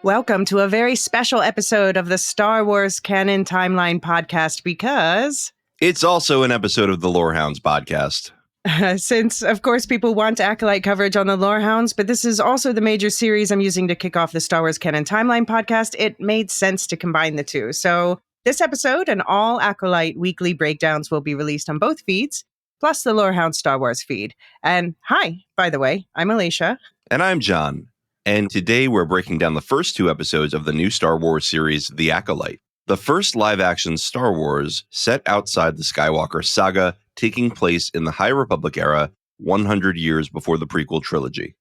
Welcome to a very special episode of the Star Wars Canon Timeline podcast because... It's also an episode of the Lorehounds podcast. Since, of course, people want Acolyte coverage on the Lorehounds, but this is also the major series I'm using to kick off the Star Wars Canon Timeline podcast, it made sense to combine the two. So this episode and all Acolyte weekly breakdowns will be released on both feeds, plus the Lorehounds Star Wars feed. And hi, by the way, I'm Elysia. And I'm John. And today we're breaking down the first two episodes of the new Star Wars series, The Acolyte, the first live-action Star Wars set outside the Skywalker saga, taking place in the High Republic era, 100 years before the prequel trilogy.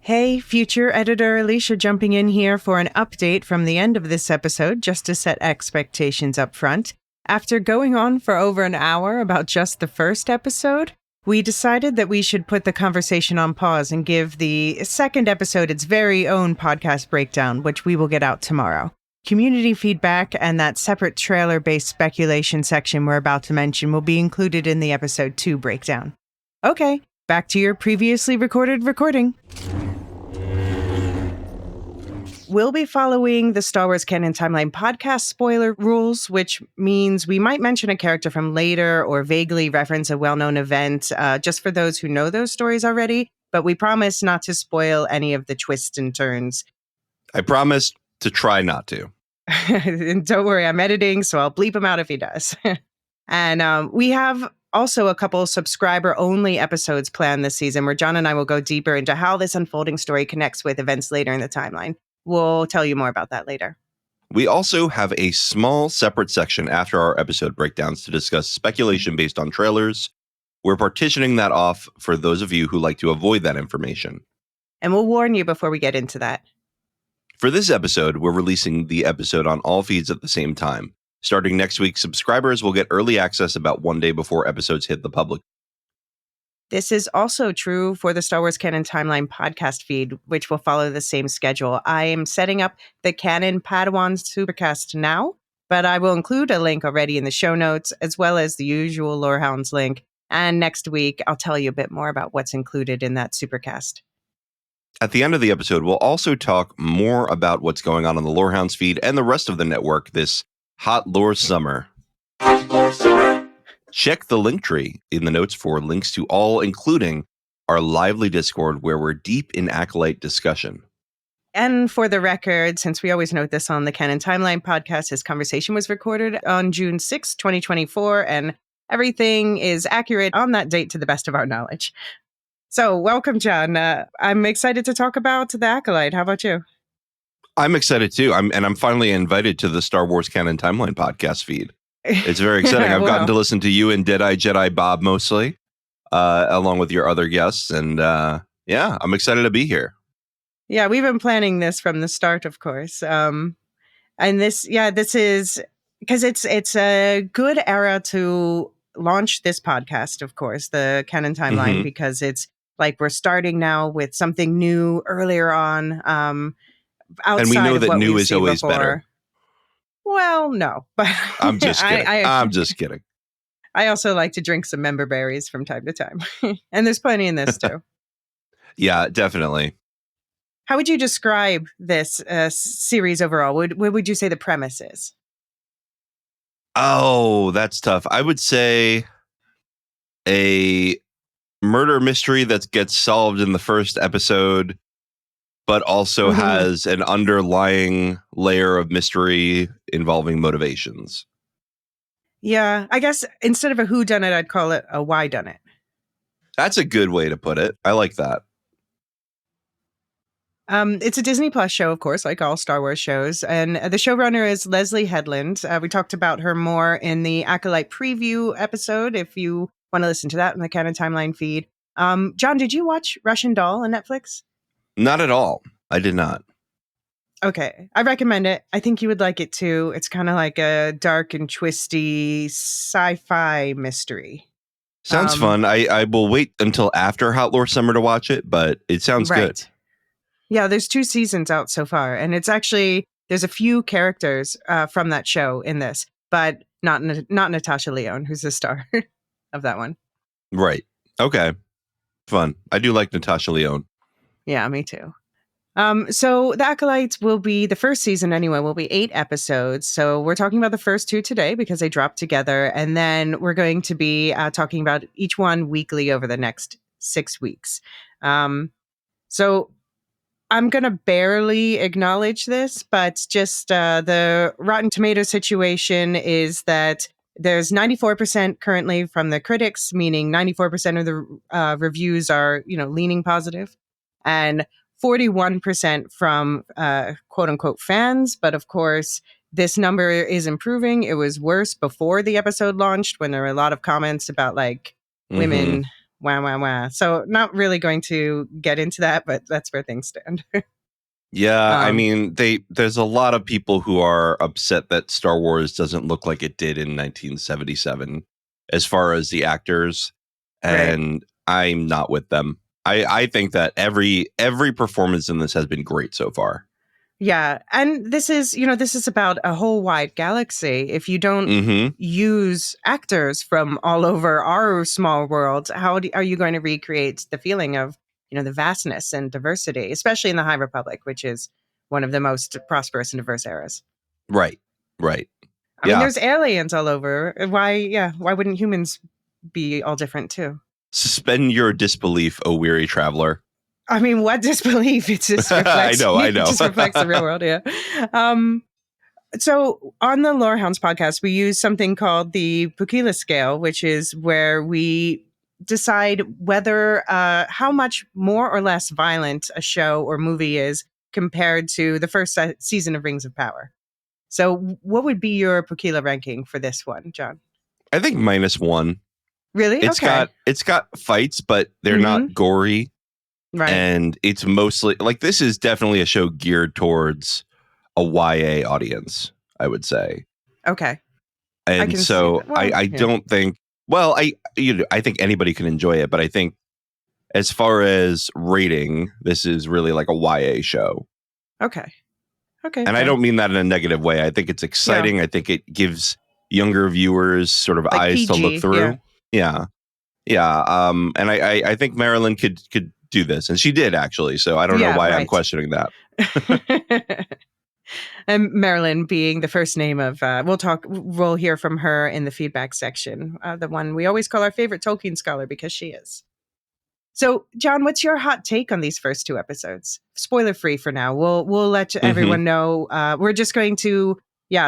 Hey, future editor Elysia jumping in here for an update from the end of this episode, just to set expectations up front. After going on for over an hour about just the first episode, we decided that we should put the conversation on pause and give the second episode its very own podcast breakdown, which we will get out tomorrow. Community feedback and that separate trailer-based speculation section we're about to mention will be included in the episode 2 breakdown. Okay, back to your previously recorded recording. We'll be following the Star Wars Canon Timeline podcast spoiler rules, which means we might mention a character from later or vaguely reference a well-known event, just for those who know those stories already, but we promise not to spoil any of the twists and turns. I promise to try not to. And don't worry, I'm editing, so I'll bleep him out if he does. And we have also a couple subscriber-only episodes planned this season where John and I will go deeper into how this unfolding story connects with events later in the timeline. We'll tell you more about that later. We also have a small separate section after our episode breakdowns to discuss speculation based on trailers. We're partitioning that off for those of you who like to avoid that information. And we'll warn you before we get into that. For this episode, we're releasing the episode on all feeds at the same time. Starting next week, subscribers will get early access about one day before episodes hit the public. This is also true for the Star Wars Canon Timeline podcast feed, which will follow the same schedule. I am setting up the Canon Padawan Supercast now, but I will include a link already in the show notes, as well as the usual Lorehounds link. And next week, I'll tell you a bit more about what's included in that Supercast. At the end of the episode, we'll also talk more about what's going on the Lorehounds feed and the rest of the network this hot lore summer. Check the link tree in the notes for links to all, including our lively Discord, where we're deep in Acolyte discussion. And for the record, since we always note this on the Canon Timeline podcast, this conversation was recorded on June 6, 2024, and everything is accurate on that date to the best of our knowledge. So, welcome, John. I'm excited to talk about The Acolyte. How about you? I'm excited, too. I'm finally invited to the Star Wars Canon Timeline podcast feed. It's very exciting. I've gotten to listen to you and Deadeye Jedi Bob mostly, along with your other guests. And yeah, I'm excited to be here. Yeah, we've been planning this from the start, of course. And this is because it's a good era to launch this podcast, of course, the Canon Timeline, because it's like we're starting now with something new earlier on. Outside and we know of that what new we've is seen always before. Better. Well, no, but I'm just kidding. I'm just kidding. I also like to drink some member berries from time to time. And there's plenty in this too. Yeah, definitely. How would you describe this series overall? What would you say the premise is? Oh, that's tough. I would say a murder mystery that gets solved in the first episode, but also has an underlying layer of mystery involving motivations. Yeah, I guess instead of a whodunit, I'd call it a whydunit. That's a good way to put it. I like that. It's a Disney Plus show, of course, like all Star Wars shows. And the showrunner is Leslie Headland. We talked about her more in the Acolyte preview episode, if you want to listen to that in the Canon Timeline feed. John, did you watch Russian Doll on Netflix? Not at all. I did not. Okay. I recommend it. I think you would like it too. It's kind of like a dark and twisty sci-fi mystery. Sounds fun. I will wait until after Hot Lore Summer to watch it, but it sounds good. Yeah, there's 2 seasons out so far. And it's actually, there's a few characters from that show in this, but not Natasha Lyonne, who's the star of that one. Right. Okay. Fun. I do like Natasha Lyonne. Yeah, me too. So the Acolytes will be, the first season anyway, will be 8 episodes. So we're talking about the first 2 today because they dropped together. And then we're going to be talking about each one weekly over the next 6 weeks. So I'm going to barely acknowledge this, but just the Rotten Tomato situation is that there's 94% currently from the critics, meaning 94% of the reviews are, leaning positive, and 41% from quote unquote fans. But of course, this number is improving. It was worse before the episode launched when there were a lot of comments about like women. Wah, wah, wah. So not really going to get into that, but that's where things stand. Yeah, I mean, there's a lot of people who are upset that Star Wars doesn't look like it did in 1977 as far as the actors, and I'm not with them. I think that every performance in this has been great so far. Yeah, and this is about a whole wide galaxy. If you don't use actors from all over our small world, how are you going to recreate the feeling of, the vastness and diversity, especially in the High Republic, which is one of the most prosperous and diverse eras? Right. I mean, there's aliens all over. Why wouldn't humans be all different too? Suspend your disbelief, O weary traveler. I mean, what disbelief? It just reflects. I know. It just reflects the real world. Yeah. So on the Lorehounds podcast, we use something called the Pukila scale, which is where we decide whether how much more or less violent a show or movie is compared to the first season of Rings of Power. So what would be your Pukila ranking for this one, John? I think -1. Really? It's got fights, but they're not gory. Right. And it's mostly like, this is definitely a show geared towards a YA audience, I would say. Okay. And so I don't think, well, I think anybody can enjoy it, but I think as far as rating, this is really like a YA show. Okay. And I don't mean that in a negative way. I think it's exciting. Yeah. I think it gives younger viewers sort of like eyes PG, to look through. Yeah. And I think Marilyn could do this, and she did actually. So I don't know why I'm questioning that. And Marilyn being the first name of, we'll hear from her in the feedback section, the one we always call our favorite Tolkien scholar because she is. So, John, what's your hot take on these first 2 episodes? Spoiler free for now. We'll let everyone know. We're just going to,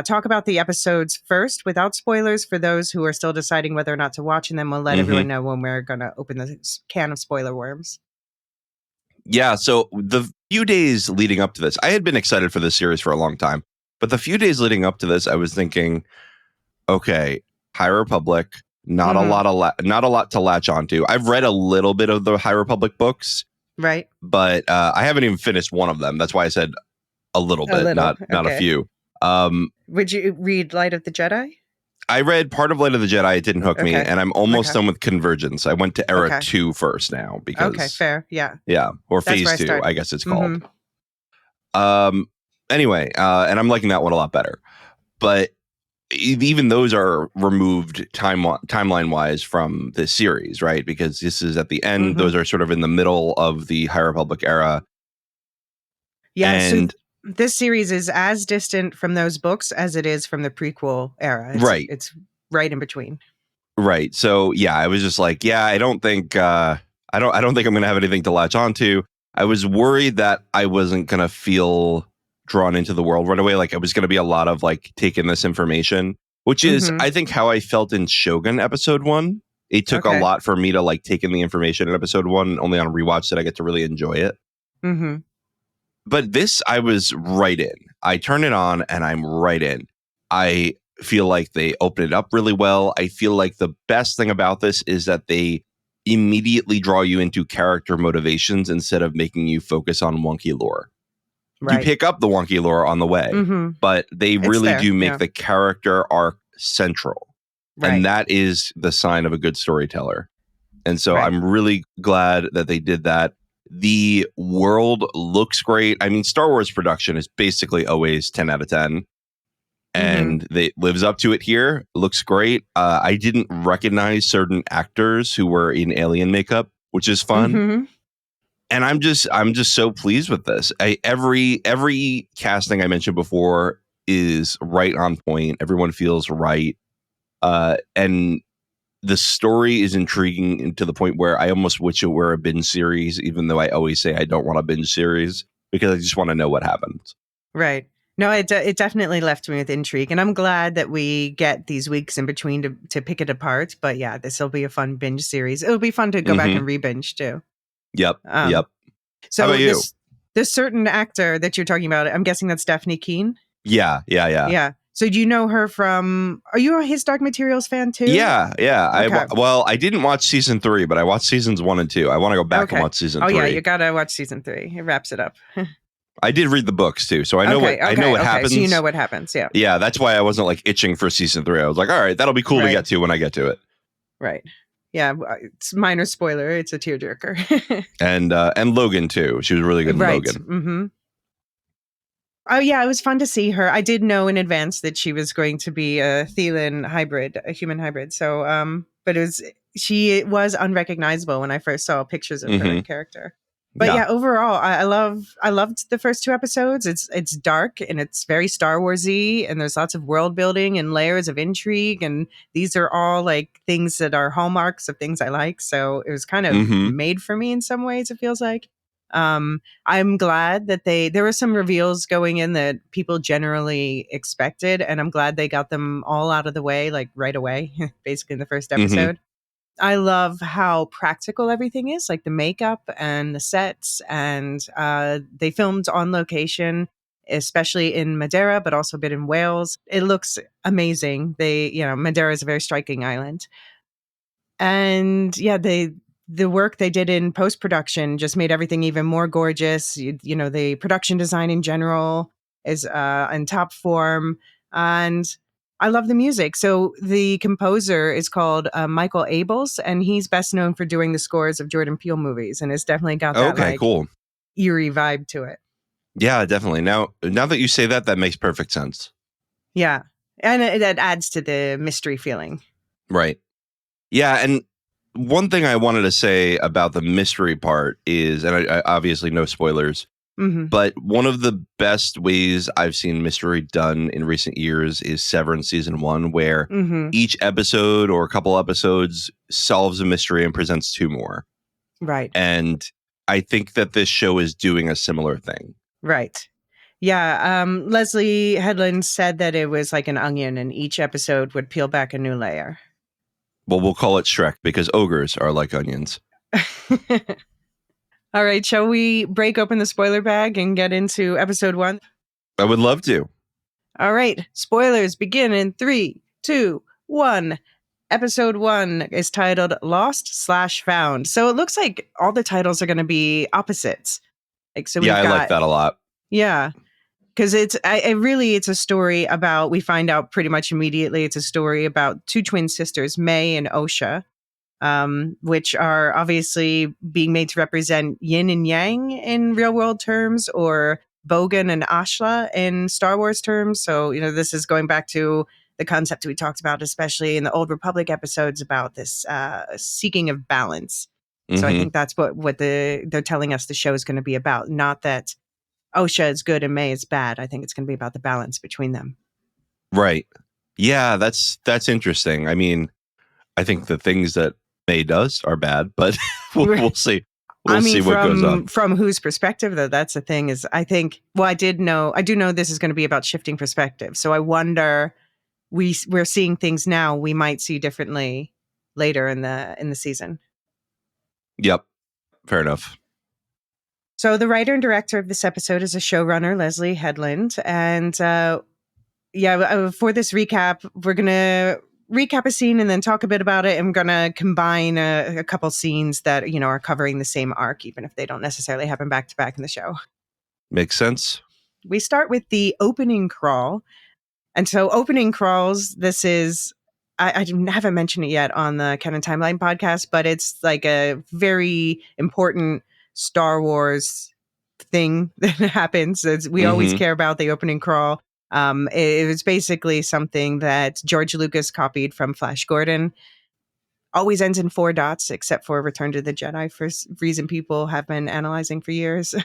talk about the episodes first without spoilers for those who are still deciding whether or not to watch, and then we'll let everyone know when we're going to open the can of spoiler worms. Yeah, so the few days leading up to this, I had been excited for this series for a long time, but the few days leading up to this, I was thinking, okay, High Republic, not a lot to latch onto. I've read a little bit of the High Republic books, right? But I haven't even finished one of them. That's why I said a little bit, not a few. Would you read Light of the Jedi? I read part of Light of the Jedi. It didn't hook me, and I'm almost done with Convergence. I went to Era 2 first now because fair, yeah, or Phase 2, I guess it's called. Anyway, and I'm liking that one a lot better. But even those are removed timeline wise from this series, right? Because this is at the end; those are sort of in the middle of the High Republic era. Yeah, and this series is as distant from those books as it is from the prequel era. It's right in between. Right. So I was just like, I don't think I don't think I'm going to have anything to latch onto. I was worried that I wasn't going to feel drawn into the world right away. Like, it was going to be a lot of like taking this information, which is, I think, how I felt in Shogun episode 1. It took a lot for me to like take in the information in episode 1. Only on a rewatch did I get to really enjoy it. But this, I was right in. I turn it on and I'm right in. I feel like they open it up really well. I feel like the best thing about this is that they immediately draw you into character motivations instead of making you focus on wonky lore. Right. You pick up the wonky lore on the way, but they really do make the character arc central. Right. And that is the sign of a good storyteller. And so I'm really glad that they did that. The world looks great. I mean, Star Wars production is basically always 10 out of 10. And it lives up to it here. It looks great. I didn't recognize certain actors who were in alien makeup, which is fun. And I'm just so pleased with this. Every casting I mentioned before is right on point. Everyone feels right. And the story is intriguing to the point where I almost wish it were a binge series, even though I always say I don't want a binge series because I just want to know what happens. Right. No, it definitely left me with intrigue, and I'm glad that we get these weeks in between to pick it apart. But yeah, this will be a fun binge series. It'll be fun to go back and re-binge too. Yep. Yep. So How about you? This certain actor that you're talking about, I'm guessing that's Stephanie Keane. Yeah. So do you know her from? Are you a His Dark Materials fan too? Yeah. Okay. I didn't watch season 3, but I watched seasons 1 and 2. I want to go back and watch season 3. Oh yeah, you gotta watch season 3. It wraps it up. I did read the books too, so I know what happens. So you know what happens, yeah. Yeah, that's why I wasn't like itching for season 3. I was like, all right, that'll be cool to get to when I get to it. Right. Yeah, it's minor spoiler. It's a tearjerker. And Logan too. She was really good in Logan. Mm-hmm. Oh yeah, it was fun to see her. I did know in advance that she was going to be a Thelan hybrid, a human hybrid. So, but she was unrecognizable when I first saw pictures of her in character. But yeah, overall, I loved the first 2 episodes. It's dark and it's very Star Wars-y, and there's lots of world building and layers of intrigue, and these are all like things that are hallmarks of things I like. So it was kind of made for me in some ways, it feels like. I'm glad that there were some reveals going in that people generally expected, and I'm glad they got them all out of the way, like right away, basically in the first episode. I love how practical everything is, like the makeup and the sets, and they filmed on location, especially in Madeira, but also a bit in Wales. It looks amazing. Madeira is a very striking island. And yeah, the work they did in post-production just made everything even more gorgeous. The production design in general is in top form, and I love the music. So the composer is called Michael Abels, and he's best known for doing the scores of Jordan Peele movies, and it's definitely got that cool eerie vibe to it. Yeah, definitely. Now that you say that makes perfect sense. Yeah, and that adds to the mystery feeling. Right. Yeah, and one thing I wanted to say about the mystery part is, and I obviously no spoilers, but one of the best ways I've seen mystery done in recent years is Severance season 1, where each episode or a couple episodes solves a mystery and presents 2 more. Right. And I think that this show is doing a similar thing. Right. Yeah. Leslie Headland said that it was like an onion, and each episode would peel back a new layer. Well, we'll call it Shrek because ogres are like onions. All right. Shall we break open the spoiler bag and get into episode 1? I would love to. All right. Spoilers begin in 3, 2, 1. Episode 1 is titled Lost/Found. So it looks like all the titles are going to be opposites. I like that a lot. Yeah. Because it's a story about, we find out pretty much immediately, it's a story about 2 twin sisters, May and Osha, which are obviously being made to represent yin and yang in real world terms, or Bogan and Ashla in Star Wars terms. So, this is going back to the concept we talked about, especially in the Old Republic episodes, about this seeking of balance. So I think that's what they're telling us the show is going to be about. Not that Osha is good and May is bad. I think it's going to be about the balance between them. Right. Yeah, that's interesting. I mean, I think the things that May does are bad, but we'll see. We'll see what goes on. From whose perspective, though, that's the thing is, I think, I do know this is going to be about shifting perspective. So I wonder, we're seeing things now we might see differently later in the season. Yep. Fair enough. So the writer and director of this episode is a showrunner, Leslie Headland. And for this recap, we're going to recap a scene and then talk a bit about it. I'm going to combine a couple scenes that, are covering the same arc, even if they don't necessarily happen back to back in the show. Makes sense. We start with the opening crawl. And so opening crawls, this is, I haven't mentioned it yet on the Canon Timeline podcast, but it's like a very important Star Wars thing that happens. We always care about the opening crawl. It was basically something that George Lucas copied from Flash Gordon. always ends in 4 dots, except for Return to the Jedi, for reason people have been analyzing for years.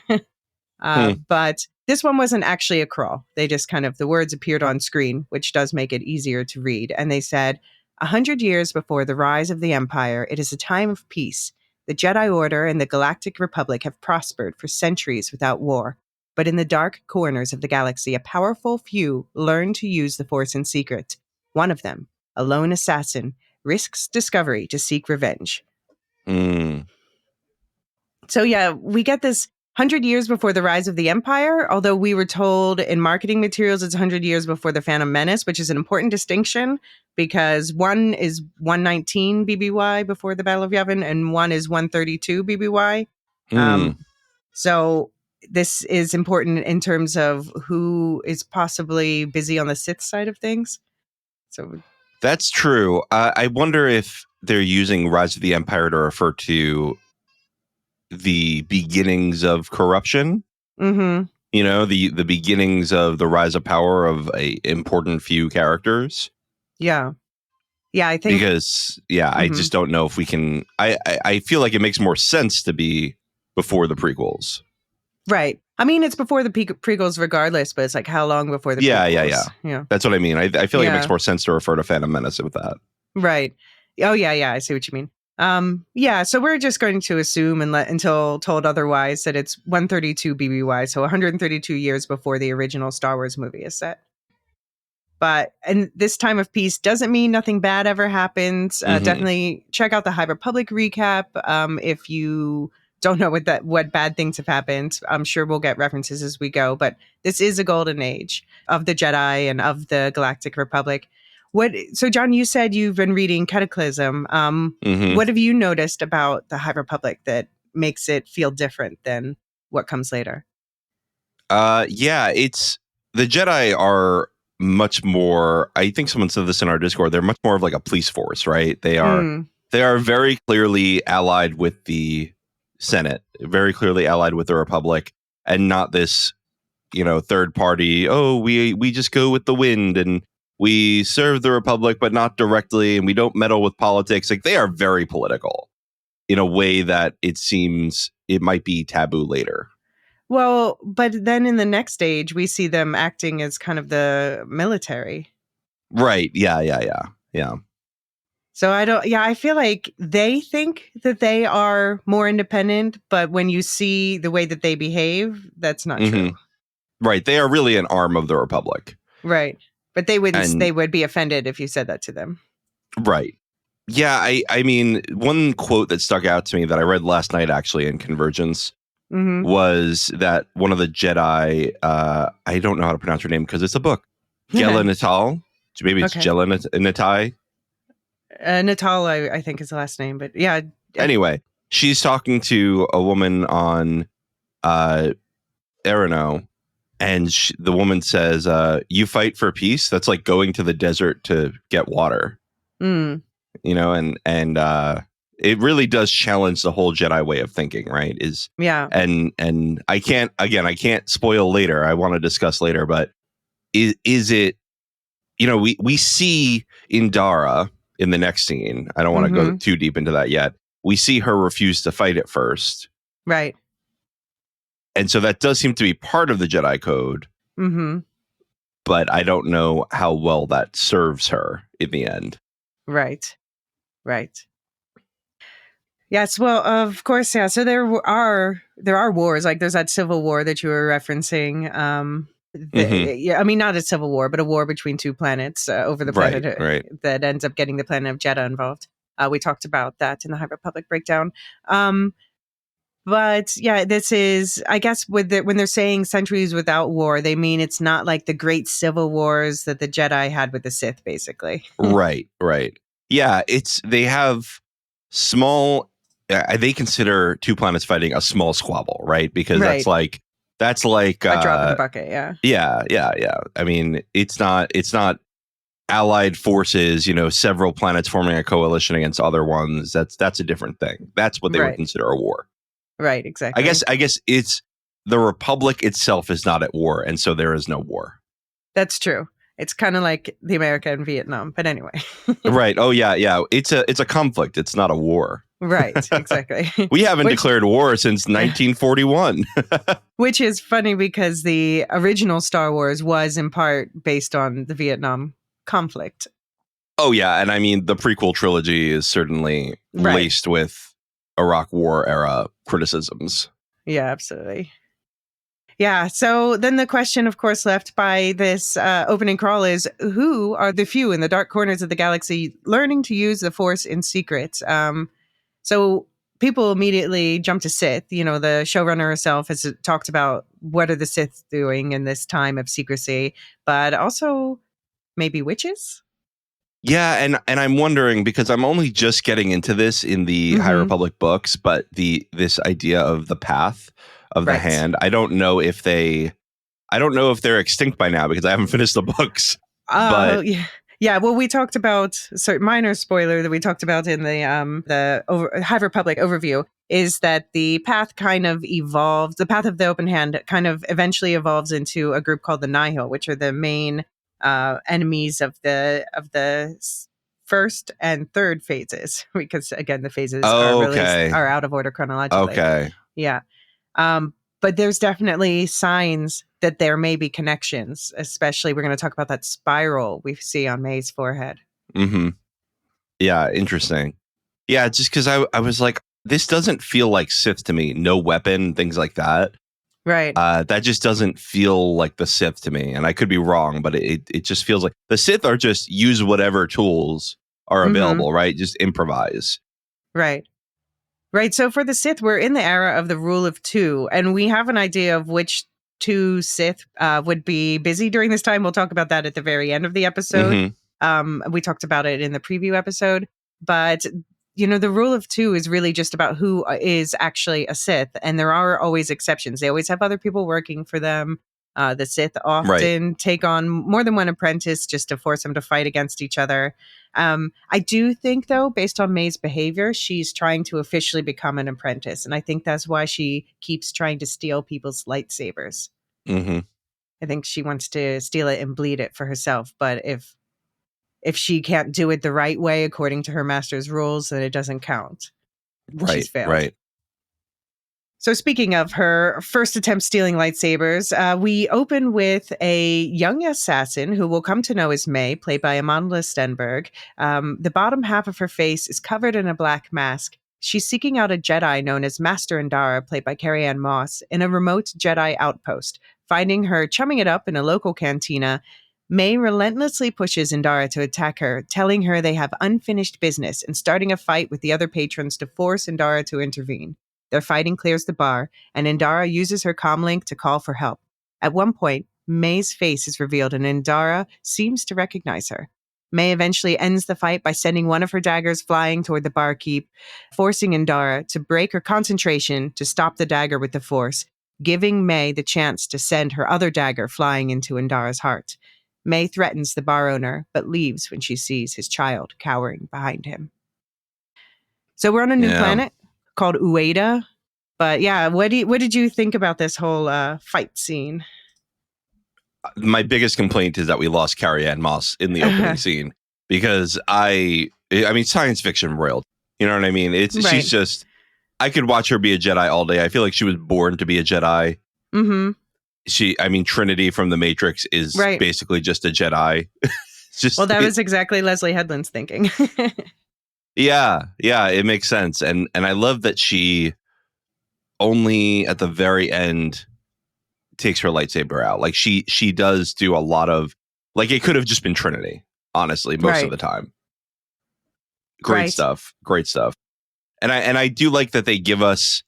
But this one wasn't actually a crawl. They just the words appeared on screen, which does make it easier to read. And they said, 100 years before the rise of the Empire, it is a time of peace. The Jedi Order and the Galactic Republic have prospered for centuries without war. But in the dark corners of the galaxy, a powerful few learn to use the Force in secret. One of them, a lone assassin, risks discovery to seek revenge. So yeah, we get this 100 years before the rise of the Empire, although we were told in marketing materials it's 100 years before the Phantom Menace, which is an important distinction because one is 119 BBY before the Battle of Yavin and one is 132 BBY. So this is important in terms of who is possibly busy on the Sith side of things. So that's true. I wonder if they're using Rise of the Empire to refer to the beginnings of corruption. You know, the beginnings of the rise of power of a important few characters. Yeah, I think because I just don't know if we can. I feel like it makes more sense to be before the prequels. Right. I mean, it's before the prequels regardless, but it's like how long before the prequels? Yeah. That's what I mean. I feel like it makes more sense to refer to Phantom Menace with that. Right. Oh, yeah. I see what you mean. So we're just going to assume until told otherwise that it's 132 BBY, so 132 years before the original Star Wars movie is set. And this time of peace doesn't mean nothing bad ever happens. Definitely check out the High Republic recap if you don't know what bad things have happened. I'm sure we'll get references as we go, but this is a golden age of the Jedi and of the Galactic Republic. So John, you said you've been reading Cataclysm. What have you noticed about the High Republic that makes it feel different than what comes later? It's the Jedi are much more. I think someone said this in our Discord. They're much more of like a police force, right? They are very clearly allied with the Senate, very clearly allied with the Republic, and not this, third party. Oh, we just go with the wind and we serve the Republic, but not directly, and we don't meddle with politics. Like, they are very political in a way that it seems it might be taboo later. Well, but then in the next stage, we see them acting as kind of the military. Right. Yeah. So I feel like they think that they are more independent, but when you see the way that they behave, that's not true. Right. They are really an arm of the Republic. Right. But they would be offended if you said that to them. Right. Yeah. I mean, one quote that stuck out to me that I read last night, actually, in Convergence, was that one of the Jedi, I don't know how to pronounce her name because it's a book, Jella Natal. Maybe it's Jella Natai. Natal, I think is the last name, but yeah. Anyway, she's talking to a woman on Erino, and the woman says, "You fight for peace? That's like going to the desert to get water." And it really does challenge the whole Jedi way of thinking, right? And I can't spoil later. I want to discuss later, but is it? We see in Dara in the next scene. I don't want to go too deep into that yet. We see her refuse to fight at first, right? And so that does seem to be part of the Jedi Code. But I don't know how well that serves her in the end. Right. Yes, well, of course, yeah. So there are wars, like there's that civil war that you were referencing. I mean, not a civil war, but a war between two planets over the planet that ends up getting the planet of Jedha involved. We talked about that in the High Republic breakdown. But yeah, this is, I guess, when they're saying centuries without war, they mean it's not like the great civil wars that the Jedi had with the Sith, basically. Right. Yeah, they have small. They consider two planets fighting a small squabble, right? Because that's like a drop in the bucket. Yeah. I mean, it's not allied forces. Several planets forming a coalition against other ones. That's a different thing. That's what they would consider a war. Right, exactly. I guess it's the Republic itself is not at war, and so there is no war. That's true. It's kind of like the America and Vietnam, but anyway. Right. Oh, yeah. Yeah. It's a conflict. It's not a war. Right. Exactly. We haven't declared war since 1941. Which is funny because the original Star Wars was in part based on the Vietnam conflict. Oh, yeah. And I mean, the prequel trilogy is certainly laced with Iraq War era criticisms. Yeah, absolutely. Yeah. So then the question, of course, left by this opening crawl is, who are the few in the dark corners of the galaxy learning to use the Force in secret? So people immediately jump to Sith. You know, the showrunner herself has talked about what are the Sith doing in this time of secrecy, but also maybe witches? Yeah, and I'm wondering, because I'm only just getting into this in the High Republic books, but this idea of the path of the hand, I don't know if they're extinct by now because I haven't finished the books. But yeah. Well, we talked about minor spoiler that we talked about in the High Republic overview is that the path kind of evolved. The path of the open hand kind of eventually evolves into a group called the Nihil, which are the main enemies of the first and third phases, because again the phases are out of order chronologically. Okay. Yeah. But there's definitely signs that there may be connections, especially we're going to talk about that spiral we see on May's forehead. Mm-hmm. Yeah, interesting. Yeah, just because I was like, this doesn't feel like Sith to me. No weapon, things like that. Right. That just doesn't feel like the Sith to me. And I could be wrong, but it just feels like the Sith are just use whatever tools are available, right? Just improvise. Right. Right. So for the Sith, we're in the era of the rule of two, and we have an idea of which two Sith would be busy during this time. We'll talk about that at the very end of the episode. We talked about it in the preview episode, but you know, the rule of two is really just about who is actually a Sith, and there are always exceptions. They always have other people working for them. The Sith often take on more than one apprentice just to force them to fight against each other. I do think, though, based on May's behavior, she's trying to officially become an apprentice. And I think that's why she keeps trying to steal people's lightsabers. I think she wants to steal it and bleed it for herself. But if she can't do it the right way, according to her master's rules, then it doesn't count. She's failed. Right. So speaking of her first attempt stealing lightsabers, we open with a young assassin who we'll come to know as May, played by Amandla Stenberg. The bottom half of her face is covered in a black mask. She's seeking out a Jedi known as Master Indara, played by Carrie-Anne Moss, in a remote Jedi outpost. Finding her chumming it up in a local cantina, May relentlessly pushes Indara to attack her, telling her they have unfinished business and starting a fight with the other patrons to force Indara to intervene. Their fighting clears the bar, and Indara uses her comlink to call for help. At one point, May's face is revealed, and Indara seems to recognize her. May eventually ends the fight by sending one of her daggers flying toward the barkeep, forcing Indara to break her concentration to stop the dagger with the Force, giving May the chance to send her other dagger flying into Indara's heart. May threatens the bar owner, but leaves when she sees his child cowering behind him. So we're on a new planet called EIII. But yeah, what did you think about this whole fight scene? My biggest complaint is that we lost Carrie-Anne Moss in the opening scene, because I mean, science fiction royalty. You know what I mean? She's just, I could watch her be a Jedi all day. I feel like she was born to be a Jedi. Trinity from The Matrix is basically just a Jedi. That was exactly Leslie Headland's thinking. Yeah, it makes sense. And I love that she only at the very end takes her lightsaber out. Like she does do a lot of, like, it could have just been Trinity, honestly, most of the time. Great stuff. And I do like that they give us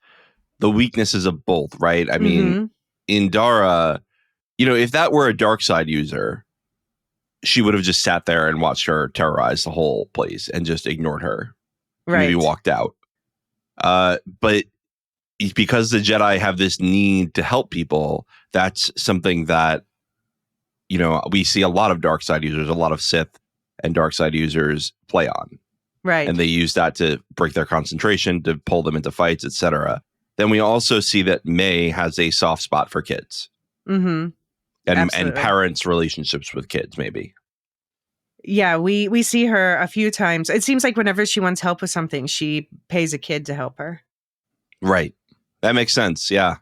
the weaknesses of both, right? I mean, Indara, you know, if that were a dark side user, she would have just sat there and watched her terrorize the whole place and just ignored her. Maybe walked out. But because the Jedi have this need to help people, that's something that, you know, we see a lot of dark side users, a lot of Sith and dark side users play on. Right. And they use that to break their concentration, to pull them into fights, etc. Then we also see that May has a soft spot for kids. and Absolutely. parents' relationships with kids, maybe. Yeah, we see her a few times. It seems like whenever she wants help with something, she pays a kid to help her. Right. That makes sense. Yeah.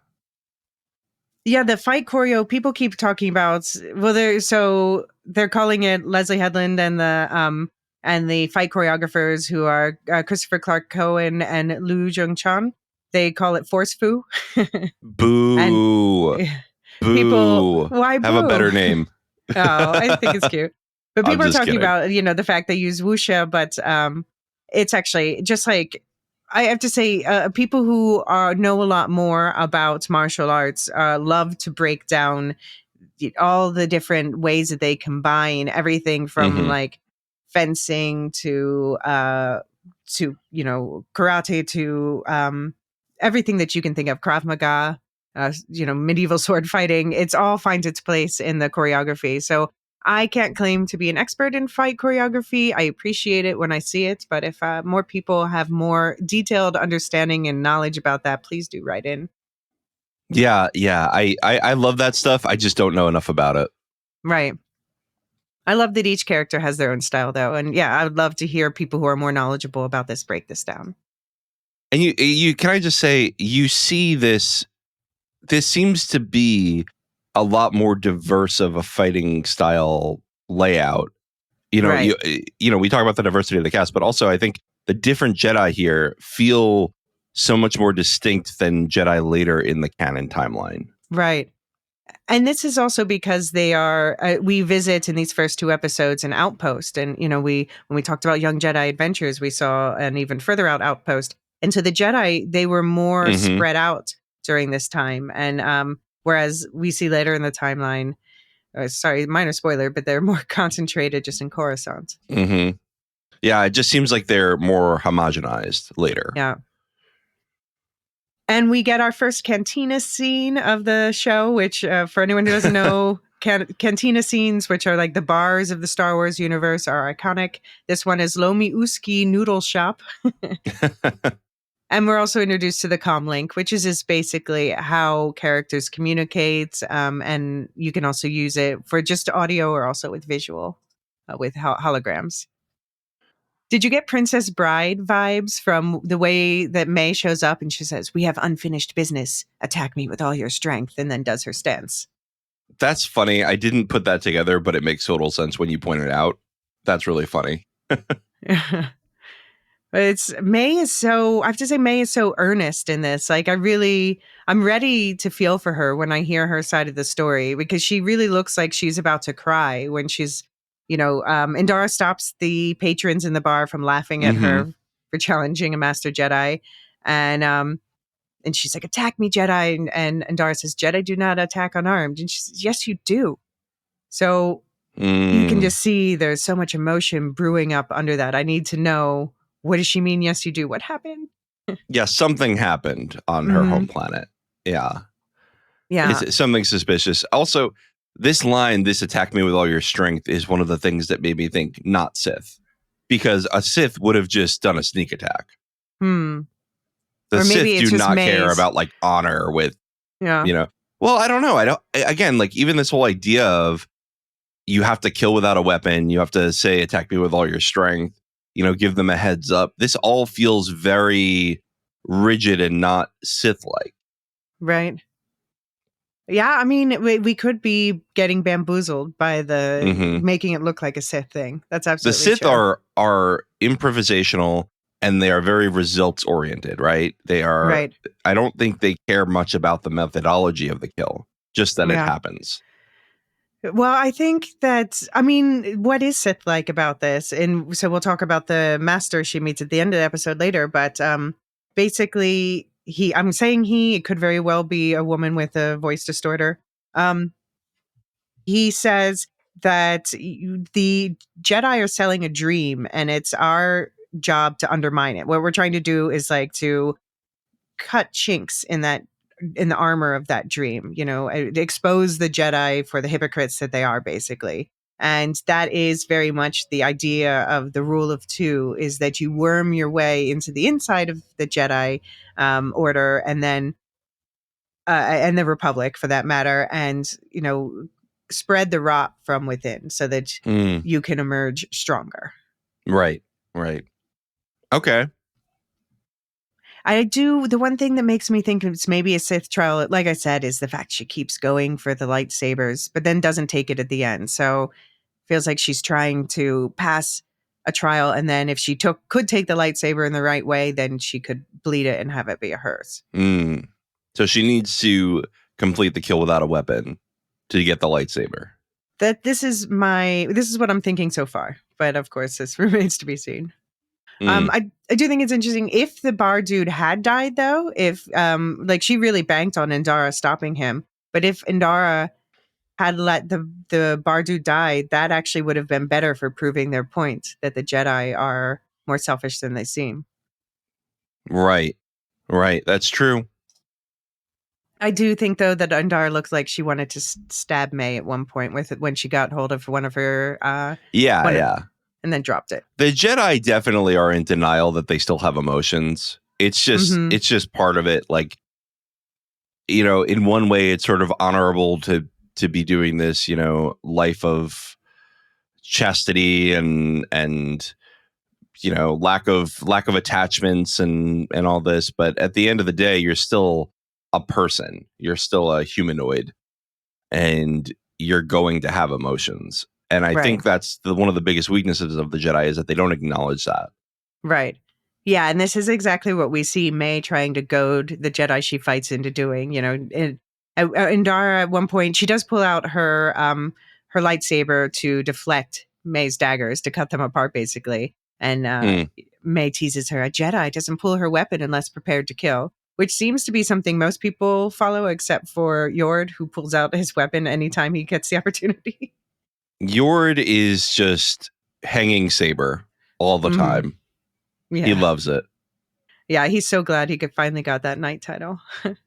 Yeah, the fight choreo, people keep talking about. Well, they're calling it Leslie Headland and the fight choreographers who are Christopher Clark Cohen and Lu Jung-chan. They call it force foo. And Boo. people, Boo. why Have a boo? better name. Oh, I think it's cute. But I'm people are just talking kidding. about, the fact they use wuxia, but it's actually just like, I have to say, people who know a lot more about martial arts love to break down all the different ways that they combine everything from Mhm. like fencing to karate to everything that you can think of, Krav Maga, medieval sword fighting. It's all finds its place in the choreography. So I can't claim to be an expert in fight choreography. I appreciate it when I see it, but if more people have more detailed understanding and knowledge about that, please do write in. Yeah. I love that stuff. I just don't know enough about it. Right. I love that each character has their own style, though. And yeah, I would love to hear people who are more knowledgeable about this break this down. And you can I just say, you see this seems to be a lot more diverse of a fighting style layout. Right. We talk about the diversity of the cast, but also I think the different Jedi here feel so much more distinct than Jedi later in the canon timeline. Right. And this is also because they are, we visit in these first two episodes an outpost. And, when we talked about Young Jedi Adventures, we saw an even further out outpost. And so the Jedi, they were more spread out during this time. And whereas we see later in the timeline, sorry, minor spoiler, but they're more concentrated just in Coruscant. Mm-hmm. Yeah, it just seems like they're more homogenized later. Yeah. And we get our first cantina scene of the show, which for anyone who doesn't know, cantina scenes, which are like the bars of the Star Wars universe, are iconic. This one is Lomi Uski Noodle Shop. And we're also introduced to the comlink, which is just basically how characters communicate. And you can also use it for just audio or also with visual, with holograms. Did you get Princess Bride vibes from the way that May shows up and she says, "We have unfinished business. Attack me with all your strength," and then does her stance? That's funny. I didn't put that together, but it makes total sense when you point it out. That's really funny. May is so, I have to say, May is so earnest in this. Like, I'm ready to feel for her when I hear her side of the story, because she really looks like she's about to cry when she's, Indara stops the patrons in the bar from laughing at her for challenging a master Jedi. And she's like, "Attack me, Jedi." And Indara says, "Jedi do not attack unarmed." And she says, "Yes, you do." So you can just see there's so much emotion brewing up under that. I need to know, what does she mean? Yes, you do. What happened? Yeah, something happened on her home planet. Yeah. Yeah. It's something suspicious. Also, this line, "this attack me with all your strength," is one of the things that made me think not Sith. Because a Sith would have just done a sneak attack. Hmm. The Or maybe Sith it's do just not care Maze. about like honor with, Yeah. Well, I don't know. Again, like even this whole idea of you have to kill without a weapon, you have to say, "Attack me with all your strength," give them a heads up. This all feels very rigid and not Sith-like. Right. Yeah, I mean, we could be getting bamboozled by the making it look like a Sith thing. That's The absolutely Sith true. are improvisational and they are very results oriented, right? They are. Right. I don't think they care much about the methodology of the kill, just that it Yeah. happens. Well, I think that, I mean, what is Sith like about this? And so we'll talk about the master she meets at the end of the episode later, but basically I'm saying it could very well be a woman with a voice distorter. He says that the Jedi are selling a dream and it's our job to undermine it. What we're trying to do is like to cut chinks in the armor of that dream, expose the Jedi for the hypocrites that they are, basically. And that is very much the idea of the rule of two, is that you worm your way into the inside of the Jedi order, and then and the Republic for that matter, and spread the rot from within so that you can emerge stronger. Right. Okay. The one thing that makes me think it's maybe a Sith trial, like I said, is the fact she keeps going for the lightsabers, but then doesn't take it at the end. So feels like she's trying to pass a trial, and then if she could take the lightsaber in the right way, then she could bleed it and have it be hers. So she needs to complete the kill without a weapon to get the lightsaber. This is what I'm thinking so far, but of course this remains to be seen. I do think it's interesting if the bar dude had died, though, if like she really banked on Indara stopping him, but if Indara had let the bar dude die, that actually would have been better for proving their point that the Jedi are more selfish than they seem. Right. That's true. I do think, though, that Indara looks like she wanted to stab May at one point with it when she got hold of one of her and then dropped it. The Jedi definitely are in denial that they still have emotions. It's just part of it. Like, you know, in one way, it's sort of honorable to be doing this, you know, life of chastity and you know, lack of attachments and all this. But at the end of the day, you're still a person. You're still a humanoid, and you're going to have emotions. And I think that's one of the biggest weaknesses of the Jedi is that they don't acknowledge that. Right. Yeah, and this is exactly what we see May trying to goad the Jedi she fights into doing. You know, Indara at one point, she does pull out her lightsaber to deflect May's daggers, to cut them apart, basically. And May teases her, a Jedi doesn't pull her weapon unless prepared to kill, which seems to be something most people follow, except for Yord, who pulls out his weapon anytime he gets the opportunity. Yord is just hanging saber all the time. Yeah. He loves it. Yeah, he's so glad he finally got that knight title.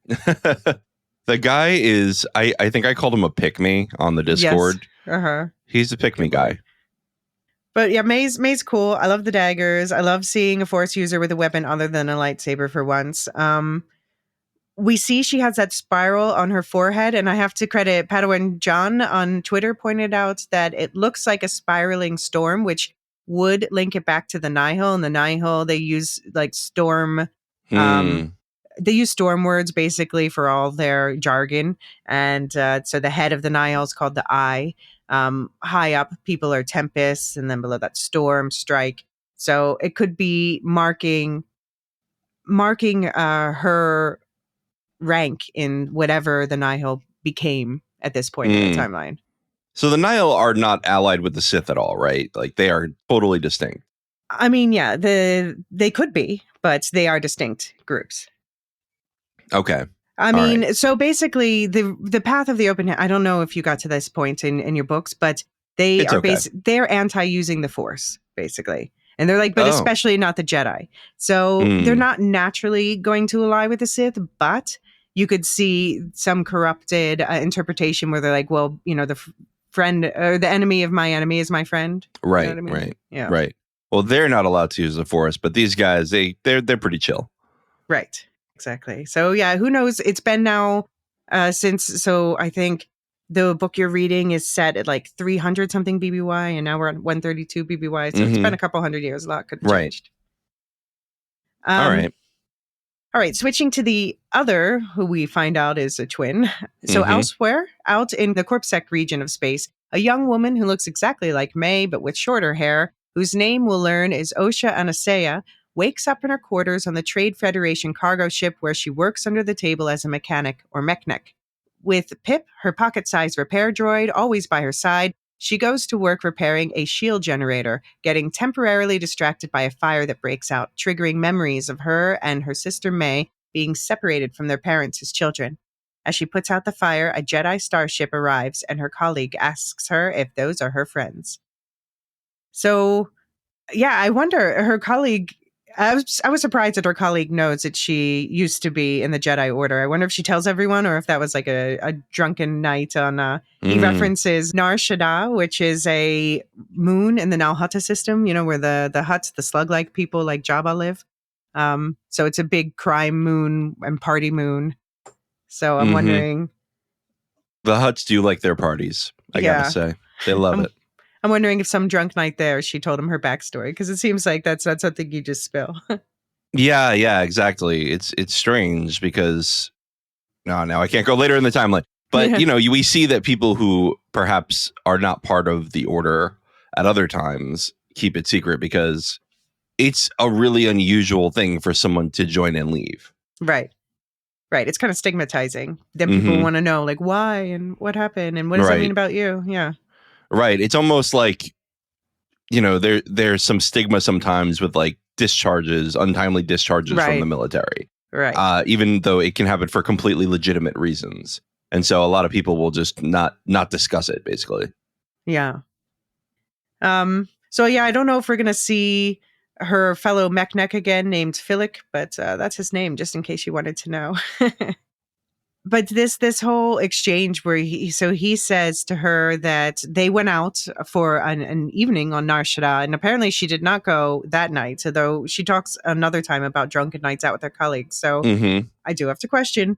The guy is, I think I called him a pick-me on the Discord. Yes. He's a pick-me guy. But yeah, May's cool. I love the daggers. I love seeing a Force user with a weapon other than a lightsaber for once. We see she has that spiral on her forehead, and I have to credit Padawan John on Twitter pointed out that it looks like a spiraling storm, which would link it back to the Nihil. And the Nihil, they use like storm. They use storm words basically for all their jargon. And so the head of the Nihil is called the Eye. High up, people are tempests, and then below that, storm, strike. So it could be marking her rank in whatever the Nihil became at this point in the timeline. So the Nihil are not allied with the Sith at all, right? Like they are totally distinct. I mean, yeah, they could be, but they are distinct groups. Okay. I mean, so basically the path of the open hand, I don't know if you got to this point in your books, but they're anti-using the Force, basically. And they're like, but especially not the Jedi. So they're not naturally going to ally with the Sith, but you could see some corrupted interpretation where they're like, well, you know, the friend or the enemy of my enemy is my friend. Right, you know what I mean? Right. Well, they're not allowed to use the Force, but these guys, they're pretty chill. Right. Exactly. So yeah, who knows? It's been now so I think the book you're reading is set at like 300 something BBY, and now we're at 132 BBY. So it's been a couple hundred years. A lot could have changed. All right. Switching to the other, who we find out is a twin. So elsewhere, out in the Corpsec region of space, a young woman who looks exactly like May, but with shorter hair, whose name we'll learn is Osha Anasea, wakes up in her quarters on the Trade Federation cargo ship where she works under the table as a mechanic or mechnik. With Pip, her pocket-sized repair droid, always by her side, she goes to work repairing a shield generator, getting temporarily distracted by a fire that breaks out, triggering memories of her and her sister May being separated from their parents as children. As she puts out the fire, a Jedi starship arrives, and her colleague asks her if those are her friends. So, yeah, I wonder, her colleague... I was surprised that her colleague knows that she used to be in the Jedi Order. I wonder if she tells everyone or if that was like a drunken night on... He references Nar Shaddaa, which is a moon in the Nal Hutta system, you know, where the Hutts, the slug-like people like Jabba live. So it's a big crime moon and party moon. So I'm wondering... The Hutts do like their parties. I gotta say. They love it. I'm wondering if some drunk night there, she told him her backstory, because it seems like that's not something you just spill. Yeah, exactly. It's strange because now I can't go later in the timeline. But we see that people who perhaps are not part of the order at other times keep it secret because it's a really unusual thing for someone to join and leave. Right. It's kind of stigmatizing. Then people want to know, like, why and what happened and what does that mean about you? Yeah. Right. It's almost like, there's some stigma sometimes with like discharges, untimely discharges from the military. Right. Even though it can happen for completely legitimate reasons. And so a lot of people will just not discuss it, basically. Yeah. So yeah, I don't know if we're gonna see her fellow Mechneck again named Philic, but that's his name, just in case you wanted to know. But this whole exchange where he says to her that they went out for an evening on Nar Shaddaa, and apparently she did not go that night, although she talks another time about drunken nights out with her colleagues. So I do have to question,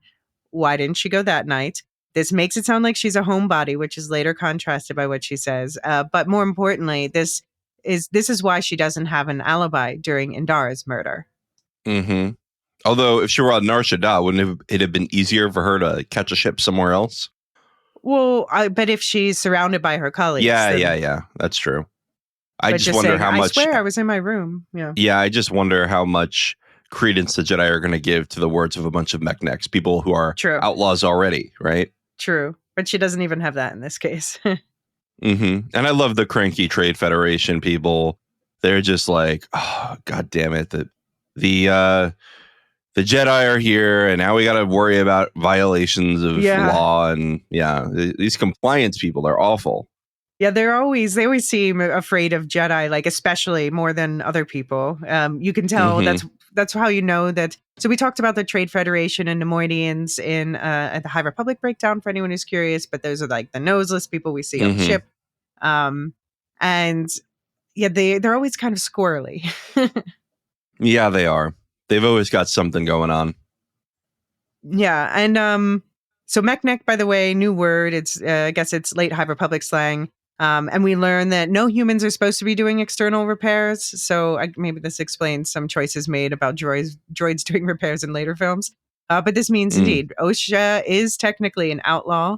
why didn't she go that night? This makes it sound like she's a homebody, which is later contrasted by what she says. But more importantly, this is why she doesn't have an alibi during Indara's murder. Although if she were on Nar Shaddaa, wouldn't it have been easier for her to catch a ship somewhere else? Well, I bet if she's surrounded by her colleagues. Yeah. That's true. I just wonder how much. I swear I was in my room. Yeah. Yeah, I just wonder how much credence the Jedi are going to give to the words of a bunch of Mechneks, people who are outlaws already, right? True. But she doesn't even have that in this case. And I love the cranky Trade Federation people. They're just like, oh, God damn it. The Jedi are here, and now we got to worry about violations of law. And these compliance people are awful. Yeah, they always seem afraid of Jedi, like especially more than other people. You can tell that's how you know that. So we talked about the Trade Federation and Nemoidians in at the High Republic breakdown for anyone who's curious, but those are like the noseless people we see on the ship. And yeah, they're always kind of squirrely. Yeah, they are. They've always got something going on. Yeah, and so Mechneck, by the way, new word. It's I guess it's late High Republic slang. And we learn that no humans are supposed to be doing external repairs. So maybe this explains some choices made about droids doing repairs in later films. But this means indeed, OSHA is technically an outlaw.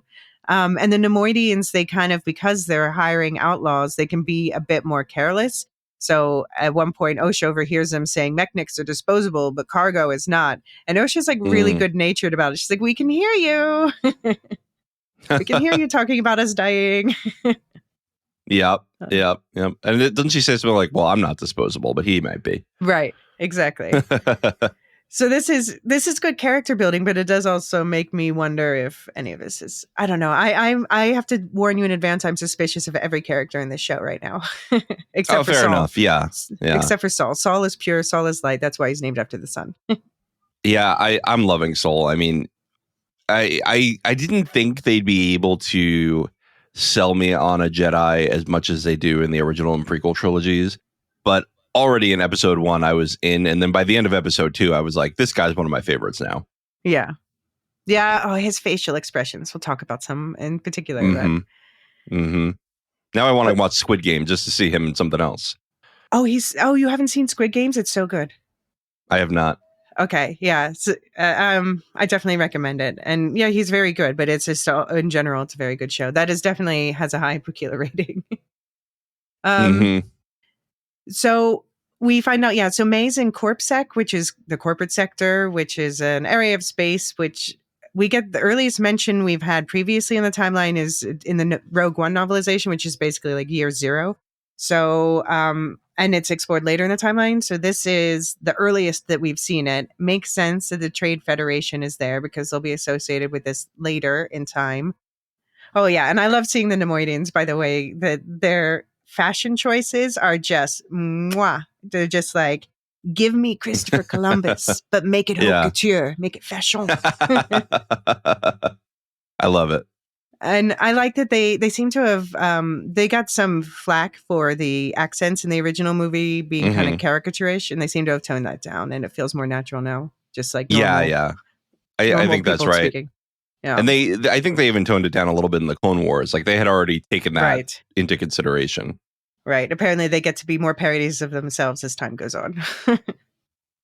And the Nemoidians, they kind of, because they're hiring outlaws, they can be a bit more careless. So at one point, OSHA overhears them saying Mechniks are disposable, but cargo is not. And OSHA's like really good natured about it. She's like, we can hear you. We can hear you talking about us dying. Yep. And doesn't she say something like, well, I'm not disposable, but he might be. Right. Exactly. So this is good character building, but it does also make me wonder if any of this is, I don't know. I have to warn you in advance. I'm suspicious of every character in this show right now. Except for fair Saul. Enough. Yeah. Except for Saul. Saul is pure. Saul is light. That's why he's named after the sun. Yeah. I'm loving Saul. I mean, I didn't think they'd be able to sell me on a Jedi as much as they do in the original and prequel trilogies, but already in episode 1 I was in, and then by the end of episode 2 I was like, this guy's one of my favorites now. Yeah. Oh, his facial expressions, we'll talk about some in particular. Now I want to watch Squid Game just to see him in something else. You haven't seen Squid Games? It's so good. I have not. Okay, yeah. So, I definitely recommend it. And yeah, he's very good, but it's just, in general, it's a very good show. That definitely has a high Pukila rating. So we find out, so May's in CorpSec, which is the corporate sector, which is an area of space, which we get the earliest mention we've had previously in the timeline is in the Rogue One novelization, which is basically like year 0. So, and it's explored later in the timeline. So this is the earliest that we've seen it. Makes sense that the Trade Federation is there because they'll be associated with this later in time. Oh yeah, and I love seeing the Nemoidians, by the way, that their fashion choices are just mwah. They're just like, give me Christopher Columbus, but make it haute couture, make it fashion. I love it. And I like that they seem to have, they got some flack for the accents in the original movie being kind of caricaturish, and they seem to have toned that down, and it feels more natural now. Just like normal, I think that's right. Speaking. Yeah. And I think they even toned it down a little bit in the Clone Wars. Like they had already taken that into consideration. Right. Apparently they get to be more parodies of themselves as time goes on.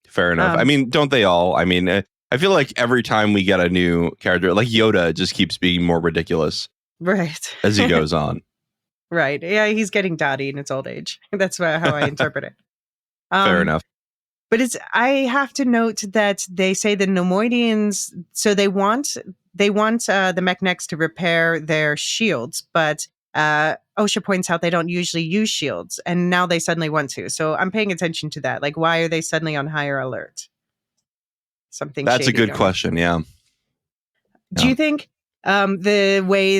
Fair enough. I mean, don't they all? I mean, I feel like every time we get a new character, like Yoda just keeps being more ridiculous. Right. As he goes on. Right. Yeah, he's getting dotty in his old age. That's how I interpret it. Fair enough. But I have to note that they say the Neimoidians, so they want the Mechnex to repair their shields, but Osha points out they don't usually use shields, and now they suddenly want to. So I'm paying attention to that. Like, why are they suddenly on higher alert? Something That's shady a good question. Yeah. Do you think the way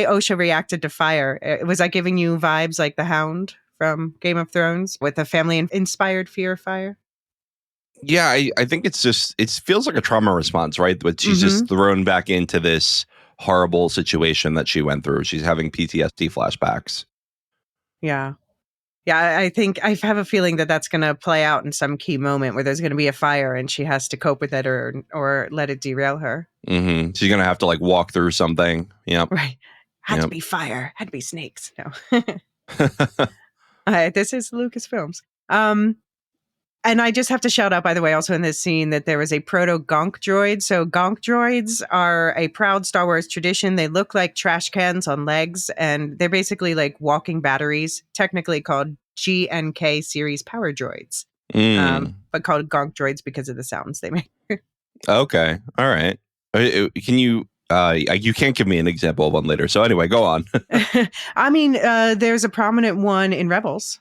Osha reacted to fire, was that giving you vibes like the Hound from Game of Thrones with a family-inspired fear of fire? Yeah, I think it feels like a trauma response, right? But she's just thrown back into this horrible situation that she went through. She's having PTSD flashbacks. Yeah. Yeah, I think I have a feeling that that's going to play out in some key moment where there's going to be a fire and she has to cope with it or let it derail her. Mm-hmm. She's going to have to like walk through something. Yep. Right. Had to be fire. Had to be snakes. No. This is Lucasfilms. And I just have to shout out, by the way, also in this scene that there was a proto-gonk droid. So gonk droids are a proud Star Wars tradition. They look like trash cans on legs, and they're basically like walking batteries, technically called GNK series power droids, but called gonk droids because of the sounds they make. Okay. All right. Can you... you can't give me an example of one later. So anyway, go on. I mean, there's a prominent one in Rebels.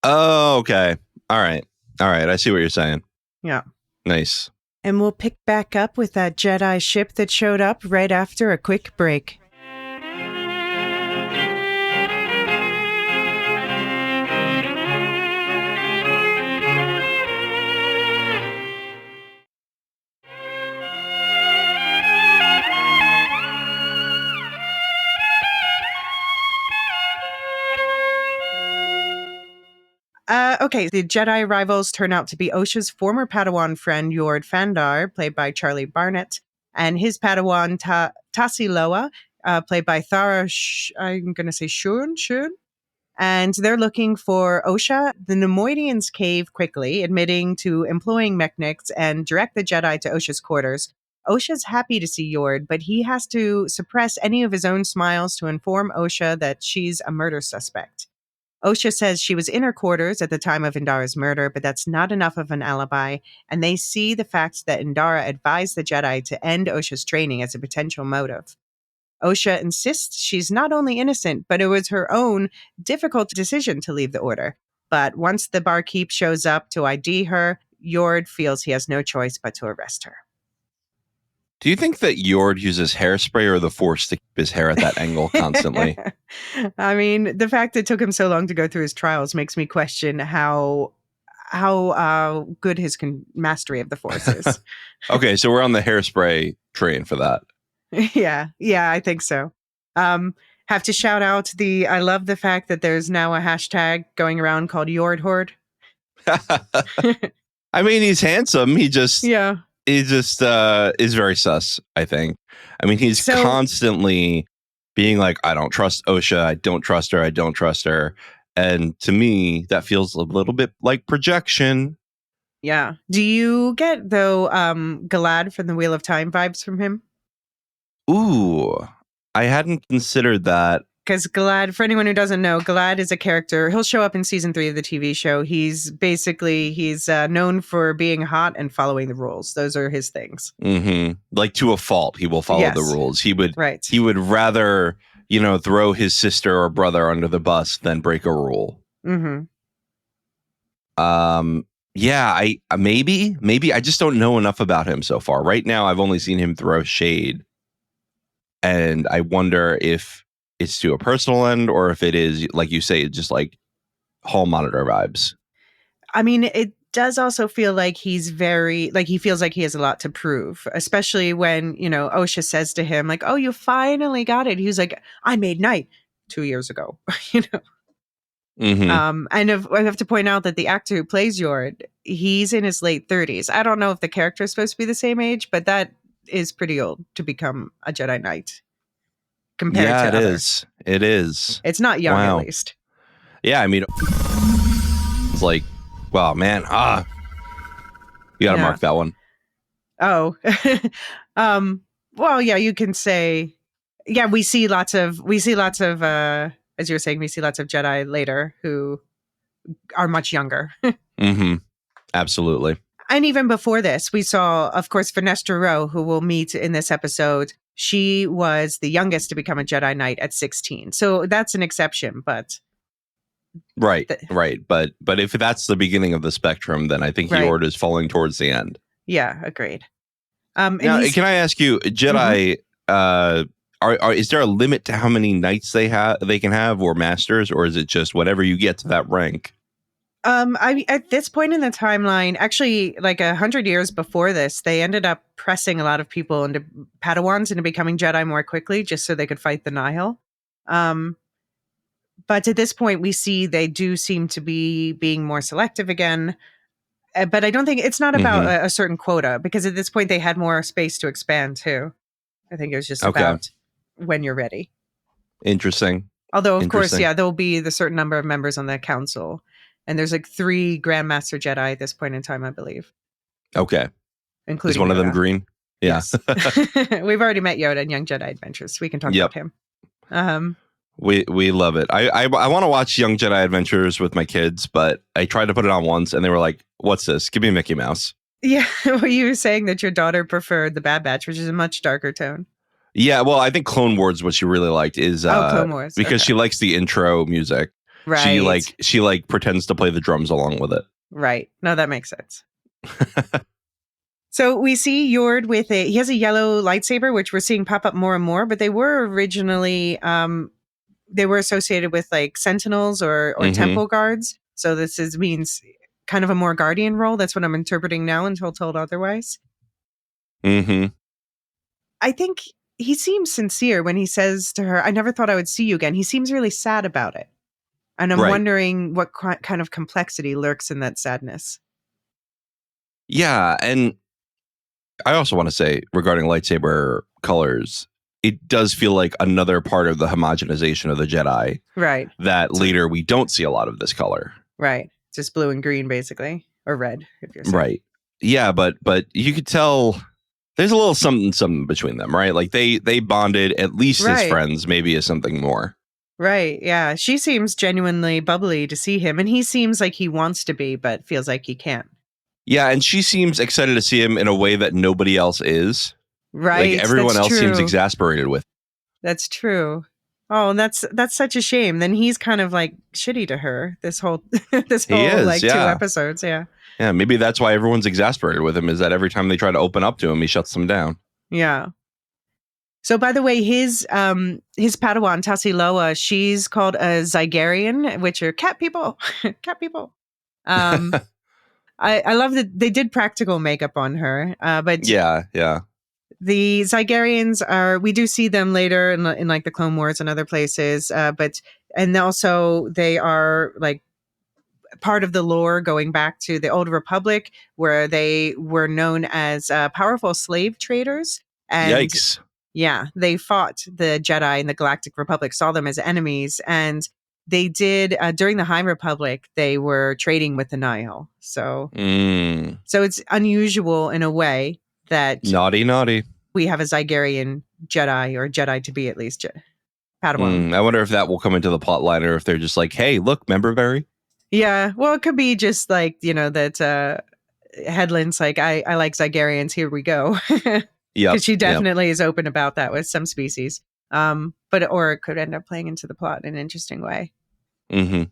Oh, okay. All right. I see what you're saying. Yeah. Nice. And we'll pick back up with that Jedi ship that showed up right after a quick break. Okay, the Jedi rivals turn out to be Osha's former Padawan friend, Yord Fandar, played by Charlie Barnett, and his Padawan, Tassi Loa, played by Thara, I'm going to say Shun. And they're looking for Osha. The Neimoidians cave quickly, admitting to employing Mechnics and direct the Jedi to Osha's quarters. Osha's happy to see Yord, but he has to suppress any of his own smiles to inform Osha that she's a murder suspect. Osha says she was in her quarters at the time of Indara's murder, but that's not enough of an alibi, and they see the fact that Indara advised the Jedi to end Osha's training as a potential motive. Osha insists she's not only innocent, but it was her own difficult decision to leave the order. But once the barkeep shows up to ID her, Yord feels he has no choice but to arrest her. Do you think that Yord uses hairspray or the Force to keep his hair at that angle constantly? I mean, the fact it took him so long to go through his trials makes me question how good his mastery of the Force is. Okay, so we're on the hairspray train for that. Yeah, I think so. Have to shout out I love the fact that there's now a hashtag going around called Yord Horde. I mean, he's handsome. He just is very sus, I think. I mean, he's constantly being like, I don't trust Osha. I don't trust her. And to me, that feels a little bit like projection. Yeah. Do you get, though, Galad from the Wheel of Time vibes from him? Ooh, I hadn't considered that. Because Galad, for anyone who doesn't know, Galad is a character. He'll show up in season 3 of the TV show. He's known for being hot and following the rules. Those are his things. Mm-hmm. Like to a fault, he will follow the rules. He would rather, throw his sister or brother under the bus than break a rule. Mm-hmm. Yeah, I maybe I just don't know enough about him so far. Right now, I've only seen him throw shade, and I wonder if it's to a personal end or if it is, like you say, just like hall monitor vibes. I mean, it does also feel like he's he feels like he has a lot to prove, especially when, Osha says to him, like, oh, you finally got it. He's like, I made night 2 years ago, Mm-hmm. And I have to point out that the actor who plays Yord, he's in his late 30s. I don't know if the character is supposed to be the same age, but that is pretty old to become a Jedi Knight compared Yeah, to it other. is. It is. It's not young, Wow. at least. Yeah, I mean, it's like, wow, man. You got to mark that one. Oh, well, yeah, you can say, yeah, we see lots of, as you were saying, we see lots of Jedi later who are much younger. Mm-hmm. Absolutely. And even before this, we saw, of course, Finestra Rowe, who we'll meet in this episode. She was the youngest to become a Jedi Knight at 16. So that's an exception, but. Right. But if that's the beginning of the spectrum, then I think Yord is falling towards the end. Yeah, agreed. Now, can I ask you, Jedi, is there a limit to how many knights they can have, or masters, or is it just whatever you get to that rank? At this point in the timeline, actually, like 100 years before this, they ended up pressing a lot of people into Padawans into becoming Jedi more quickly, just so they could fight the Nihil. But at this point, we see they do seem to be being more selective again. But I don't think it's not about a certain quota, because at this point they had more space to expand too. I think it was just about when you're ready. Interesting. Although, of course, yeah, there'll be the certain number of members on the council. And there's like 3 Grandmaster Jedi at this point in time, I believe. Okay. Including Is one Yoda. of them green? Yeah. Yes. We've already met Yoda in Young Jedi Adventures. We can talk about him. We love it. I want to watch Young Jedi Adventures with my kids, but I tried to put it on once and they were like, what's this? Give me Mickey Mouse. Yeah. Well, you were saying that your daughter preferred the Bad Batch, which is a much darker tone. Yeah. Well, I think Clone Wars, what she really liked is Clone Wars. Because she likes the intro music. Right. She pretends to play the drums along with it. Right. No, that makes sense. So we see Yord with he has a yellow lightsaber, which we're seeing pop up more and more, but they were originally, they were associated with like sentinels or temple guards. So this means kind of a more guardian role. That's what I'm interpreting now until told otherwise. Mm-hmm. I think he seems sincere when he says to her, I never thought I would see you again. He seems really sad about it. And I'm wondering what kind of complexity lurks in that sadness. Yeah, and I also want to say regarding lightsaber colors, it does feel like another part of the homogenization of the Jedi. Right. That later we don't see a lot of this color. Right. Just blue and green, basically. Or red, if you're saying. Right. Yeah, but you could tell there's a little something between them, right? Like they bonded at least as friends, maybe as something more. Right. Yeah. She seems genuinely bubbly to see him, and he seems like he wants to be, but feels like he can't. Yeah, and she seems excited to see him in a way that nobody else is. Right. Like everyone else seems exasperated with. That's true. Oh, that's such a shame. Then he's kind of like shitty to her this whole 2 episodes. Yeah. Yeah, maybe that's why everyone's exasperated with him, is that every time they try to open up to him, he shuts them down. Yeah. So, by the way, his Padawan, Tassiloa, she's called a Zygarian, which are cat people. Cat people. I love that they did practical makeup on her. But yeah. The Zygarians we do see them later in like the Clone Wars and other places. And also they are like part of the lore going back to the Old Republic, where they were known as powerful slave traders. And yikes. Yeah, they fought the Jedi in the Galactic Republic, saw them as enemies, and they did during the High Republic. They were trading with the Nihil, so it's unusual in a way that naughty. We have a Zygarian Jedi, or Jedi to be at least Padawan. I wonder if that will come into the plot line, or if they're just like, "Hey, look, remember Barry?" Yeah, well, it could be just like that Headland's like, I like Zygarians. Here we go. Yeah, because she definitely is open about that with some species. Or it could end up playing into the plot in an interesting way. Mm-hmm.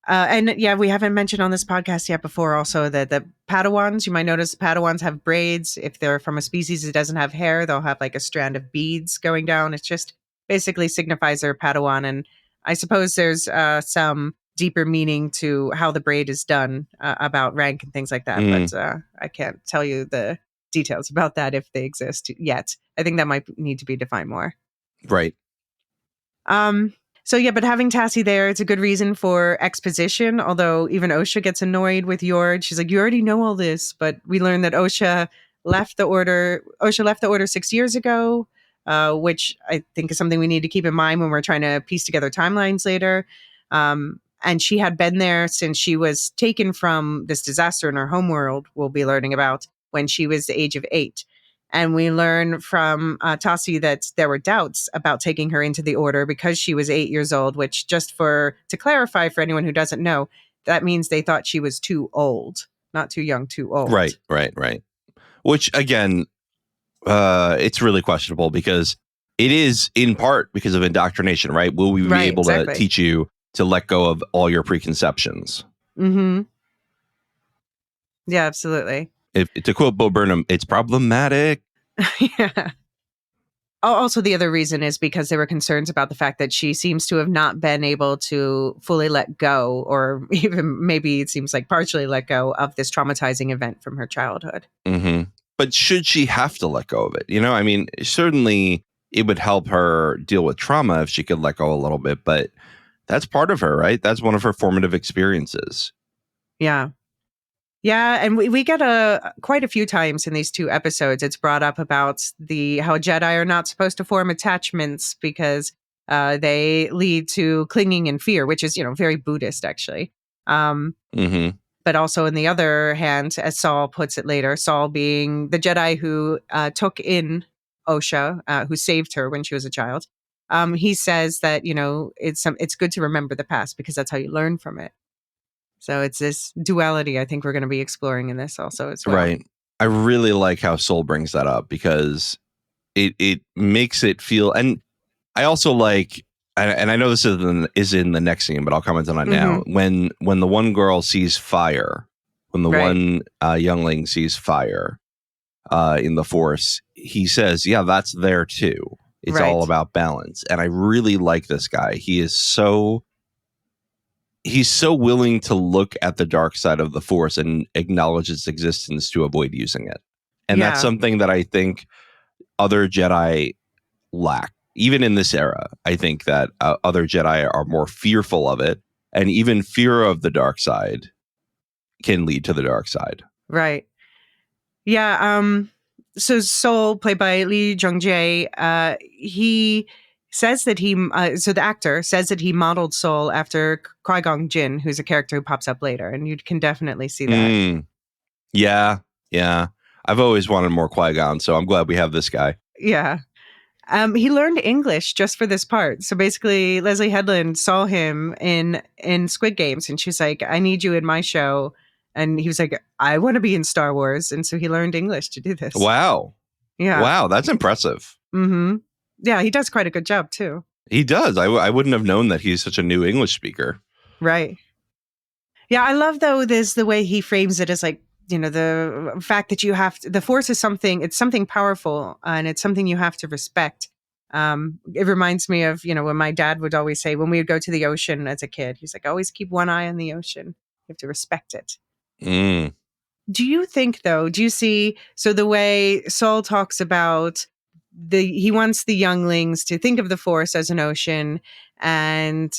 And yeah, we haven't mentioned on this podcast yet before also that the Padawans, you might notice Padawans have braids. If they're from a species that doesn't have hair, they'll have like a strand of beads going down. It's just basically signifies they're Padawan. And I suppose there's some deeper meaning to how the braid is done about rank and things like that. But I can't tell you the details about that if they exist yet. I think that might need to be defined more. Right. So yeah, but having Tassie there, it's a good reason for exposition. Although even Osha gets annoyed with Yord. She's like, you already know all this. But we learn that Osha left the order. Osha left the order 6 years ago, which I think is something we need to keep in mind when we're trying to piece together timelines later. And she had been there since she was taken from this disaster in her homeworld, we'll be learning about, when she was the age of 8. And we learn from Tassi that there were doubts about taking her into the order because she was 8 years old, which, just to clarify for anyone who doesn't know, that means they thought she was too old, not too young, too old. Right. Which, again, it's really questionable because it is in part because of indoctrination, right? Will we be able to teach you to let go of all your preconceptions? Mm-hmm. Yeah, absolutely. To quote Bo Burnham, it's problematic. Yeah. Also, the other reason is because there were concerns about the fact that she seems to have not been able to fully let go, or even maybe it seems like partially let go of this traumatizing event from her childhood. Mm-hmm. But should she have to let go of it? I mean, certainly it would help her deal with trauma if she could let go a little bit, but that's part of her, right? That's one of her formative experiences. Yeah. Yeah, and we get quite a few times in these 2 episodes, it's brought up about how Jedi are not supposed to form attachments because they lead to clinging and fear, which is, very Buddhist, actually. But also, on the other hand, as Saul puts it later, Saul being the Jedi who took in Osha, who saved her when she was a child, he says that, it's good to remember the past because that's how you learn from it. So it's this duality I think we're going to be exploring in this also as well. Right. I really like how Soul brings that up because it makes it feel, and I also like, and I know this is in the next scene, but I'll comment on it now. When the one girl sees fire, when the one youngling sees fire in the Force, he says, yeah, that's there too. It's all about balance. And I really like this guy. He's so willing to look at the dark side of the Force and acknowledge its existence to avoid using it. And that's something that I think other Jedi lack. Even in this era, I think that other Jedi are more fearful of it. And even fear of the dark side can lead to the dark side. Right. Yeah. So Sol, played by Lee Jung-jae, he says that so the actor says that he modeled Sol after Qui-Gon Jinn, who's a character who pops up later, and you can definitely see that. Yeah. I've always wanted more Qui-Gon, so I'm glad we have this guy. Yeah. He learned English just for this part. So basically, Leslie Headland saw him in Squid Games, and she's like, I need you in my show. And he was like, I want to be in Star Wars. And so he learned English to do this. Wow. Yeah. Wow, that's impressive. Mm-hmm. Yeah, he does quite a good job, too. He does. I wouldn't have known that he's such a new English speaker. Right. Yeah, I love, though, the way he frames it as like, the fact that the Force is it's something powerful, and it's something you have to respect. It reminds me of, when my dad would always say, when we would go to the ocean as a kid, he's like, always keep one eye on the ocean. You have to respect it. Do you think, though, do you see, so the way Saul talks about he wants the younglings to think of the Force as an ocean and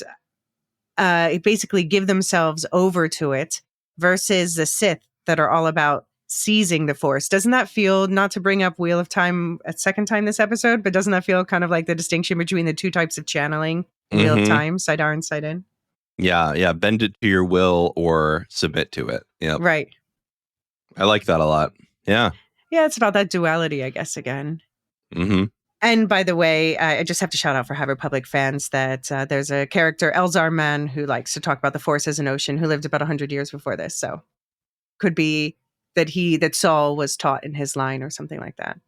basically give themselves over to it, versus the Sith that are all about seizing the Force. Doesn't that feel, not to bring up Wheel of Time a second time this episode, but doesn't that feel kind of like the distinction between the 2 types of channeling in Wheel of Time, Sidar and Side-In? Yeah. Bend it to your will or submit to it. Yeah. Right. I like that a lot. Yeah. Yeah, it's about that duality, I guess, again. And by the way, I just have to shout out for High Republic fans that there's a character, Elzar Mann, who likes to talk about the Force as an ocean, who lived about 100 years before this. So could be that Saul was taught in his line or something like that.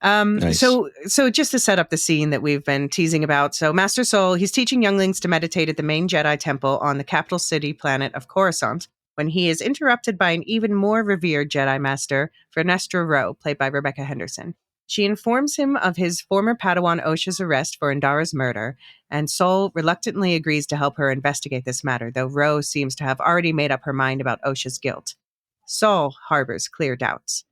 Nice. So just to set up the scene that we've been teasing about. So Master Saul, he's teaching younglings to meditate at the main Jedi temple on the capital city planet of Coruscant, when he is interrupted by an even more revered Jedi Master, Vernestra Rwoh, played by Rebecca Henderson. She informs him of his former Padawan Osha's arrest for Indara's murder, and Sol reluctantly agrees to help her investigate this matter, though Rwoh seems to have already made up her mind about Osha's guilt. Sol harbors clear doubts.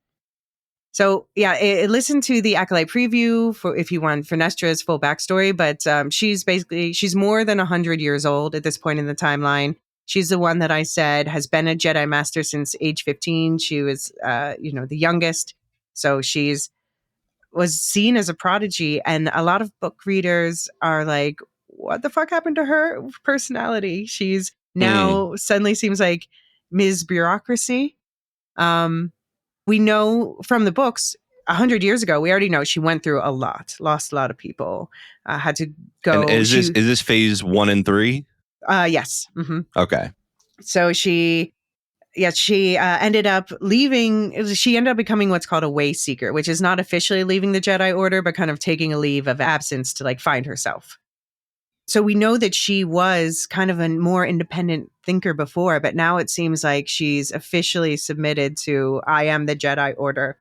So, yeah, listen to the Acolyte preview for if you want Vernestra's full backstory, but she's more than 100 years old at this point in the timeline. She's the one that I said has been a Jedi Master since age 15. She was, the youngest. So was seen as a prodigy. And a lot of book readers are like, what the fuck happened to her personality? She's now suddenly seems like Ms. Bureaucracy. We know from the books 100 years ago, we already know she went through a lot, lost a lot of people, had to go. And is this phase 1 and 3? Yes. Mm-hmm. Okay. So she ended up leaving. She ended up becoming what's called a way seeker, which is not officially leaving the Jedi Order, but kind of taking a leave of absence to like find herself. So we know that she was kind of a more independent thinker before, but now it seems like she's officially submitted to, I am the Jedi Order,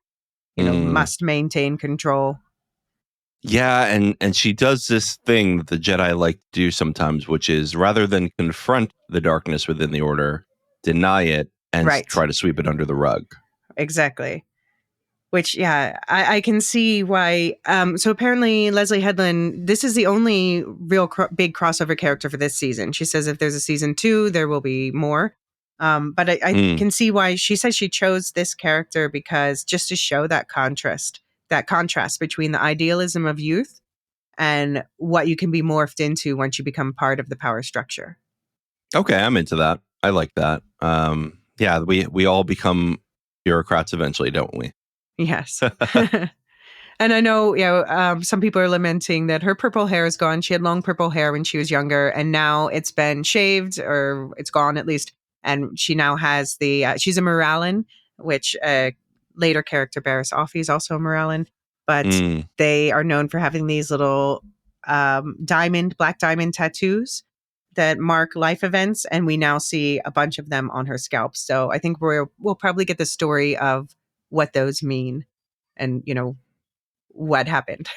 must maintain control. Yeah, and she does this thing that the Jedi like to do sometimes, which is rather than confront the darkness within the Order, deny it and try to sweep it under the rug. Exactly. Which, yeah, I can see why. So apparently Leslie Headland, this is the only real big crossover character for this season. She says if there's a season 2, there will be more. But I can see why she says she chose this character because just to show that contrast between the idealism of youth and what you can be morphed into once you become part of the power structure. Okay, I'm into that. I like that. Yeah, we all become bureaucrats eventually, don't we? Yes. And I know, some people are lamenting that her purple hair is gone. She had long purple hair when she was younger, and now it's been shaved, or it's gone at least. And she now has she's a Morallan, which later character Barriss Offee is also a Morallan. But they are known for having these little black diamond tattoos that mark life events, and we now see a bunch of them on her scalp. So I think we'll probably get the story of what those mean and what happened.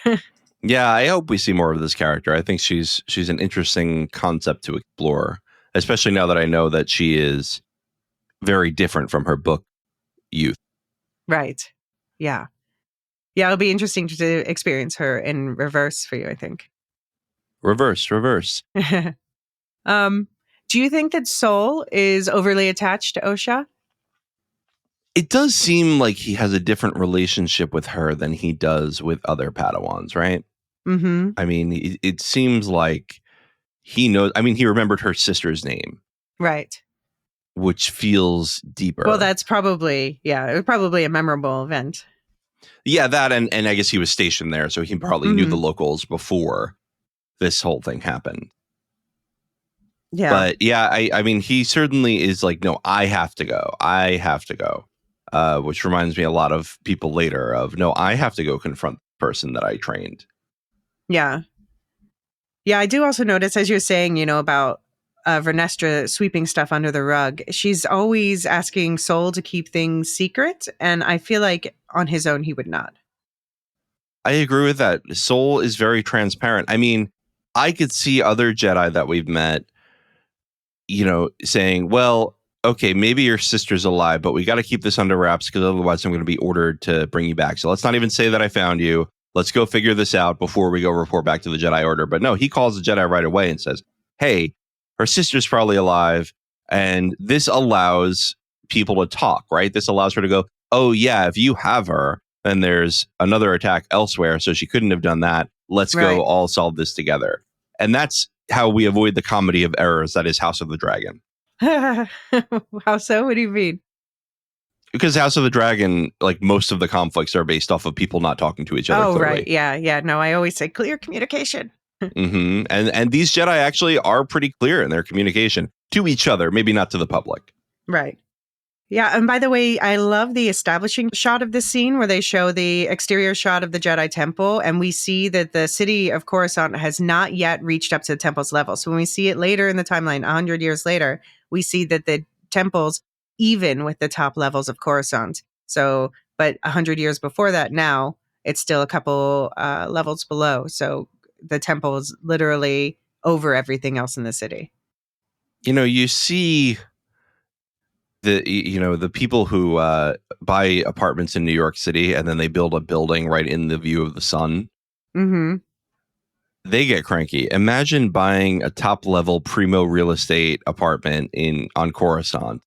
Yeah, I hope we see more of this character. I think she's an interesting concept to explore, especially now that I know that she is very different from her book youth. Right. Yeah. Yeah, it'll be interesting to experience her in reverse for you, I think. Reverse. Do you think that Sol is overly attached to Osha? It does seem like he has a different relationship with her than he does with other Padawans, right? Mm-hmm. I mean, it seems like he knows. I mean, he remembered her sister's name. Right. Which feels deeper. Well, that's probably a memorable event. Yeah, that and I guess he was stationed there, so he probably knew the locals before this whole thing happened. Yeah. But yeah, I mean, he certainly is like, no, I have to go. Which reminds me a lot of people later of, no, I have to go confront the person that I trained. Yeah. Yeah, I do also notice, as you're saying, about Vernestra sweeping stuff under the rug, she's always asking Sol to keep things secret, and I feel like on his own he would not. I agree with that. Sol is very transparent. I mean, I could see other Jedi that we've met, saying, well, okay, maybe your sister's alive, but we got to keep this under wraps because otherwise I'm going to be ordered to bring you back. So let's not even say that I found you. Let's go figure this out before we go report back to the Jedi Order. But no, he calls the Jedi right away and says, hey, her sister's probably alive. And this allows people to talk, right? This allows her to go, oh, yeah, if you have her, then there's another attack elsewhere. So she couldn't have done that. Let's go all solve this together. And that's how we avoid the comedy of errors that is House of the Dragon. How so? What do you mean? Because House of the Dragon, like most of the conflicts are based off of people not talking to each other. Oh, clearly. Right. Yeah. No, I always say clear communication. And these Jedi actually are pretty clear in their communication to each other, maybe not to the public. Right. Yeah. And by the way, I love the establishing shot of this scene where they show the exterior shot of the Jedi Temple. And we see that the city of Coruscant has not yet reached up to the temple's level. So when we see it later in the timeline, 100 years later, we see that the temple's even with the top levels of Coruscant. So, but 100 years before that now, it's still a couple levels below. So the temple is literally over everything else in the city. You see the people who buy apartments in New York City and then they build a building right in the view of the sun. Mm-hmm. they get cranky. Imagine buying a top level primo real estate apartment on Coruscant.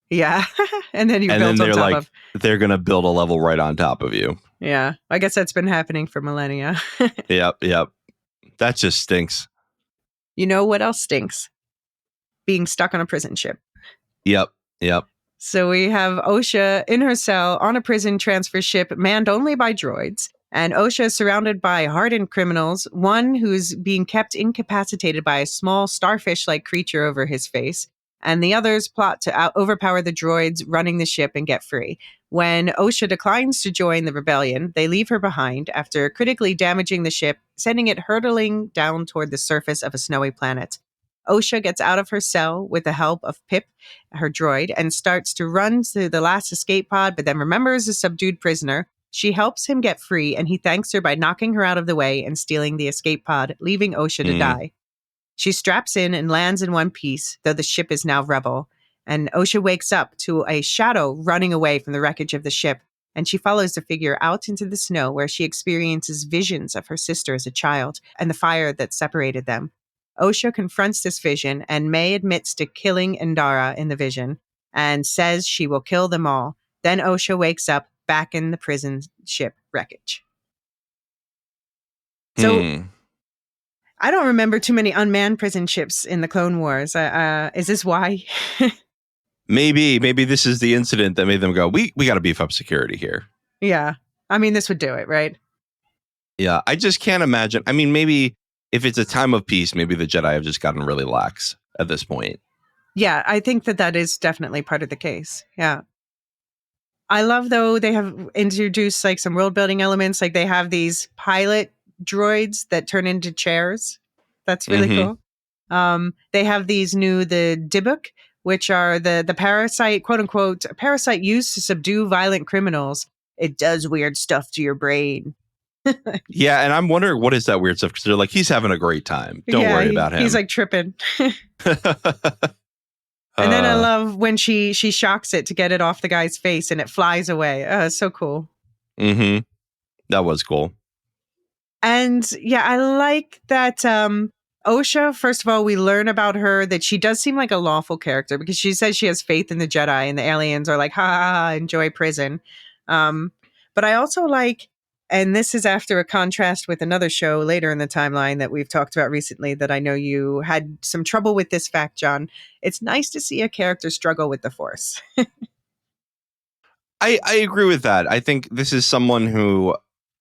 Yeah. And then you And build then on top of. they're going to build a level right on top of you. Yeah. I guess that's been happening for millennia. Yep. That just stinks. You know what else stinks? Being stuck on a prison ship. Yep. So we have Osha in her cell on a prison transfer ship manned only by droids. And Osha is surrounded by hardened criminals, one who's being kept incapacitated by a small starfish-like creature over his face. And the others plot to overpower the droids running the ship and get free. When Osha declines to join the rebellion, they leave her behind after critically damaging the ship, sending it hurtling down toward the surface of a snowy planet. Osha gets out of her cell with the help of Pip, her droid, and starts to run to the last escape pod, but then remembers a subdued prisoner. She helps him get free, and he thanks her by knocking her out of the way and stealing the escape pod, leaving Osha to die. She straps in and lands in one piece, though the ship is now rebel. And Osha wakes up to a shadow running away from the wreckage of the ship, and she follows the figure out into the snow where she experiences visions of her sister as a child and the fire that separated them. Osha confronts this vision, and May admits to killing Indara in the vision and says she will kill them all. Then Osha wakes up back in the prison ship wreckage. So I don't remember too many unmanned prison ships in the Clone Wars. Is this why? Maybe this is the incident that made them go, we got to beef up security here. Yeah. I mean, this would do it, right? Yeah. I just can't imagine. I mean, maybe if it's a time of peace, maybe the Jedi have just gotten really lax at this point. Yeah, I think that is definitely part of the case. Yeah. I love, though, they have introduced like some world building elements. Like they have these pilot droids that turn into chairs. That's really cool. They have the Dibuk, which are the parasite, quote unquote, parasite used to subdue violent criminals. It does weird stuff to your brain. Yeah, and I'm wondering what is that weird stuff, because they're like, he's having a great time. Don't worry about him. He's like tripping. And then I love when she shocks it to get it off the guy's face and it flies away. It's so cool. That was cool. And yeah, I like that Osha, first of all, we learn about her that she does seem like a lawful character because she says she has faith in the Jedi and the aliens are like, ha ha ha, enjoy prison. But I also like, and this is after a contrast with another show later in the timeline that we've talked about recently that I know you had some trouble with this fact, John. It's nice to see a character struggle with the Force. I agree with that. I think this is someone who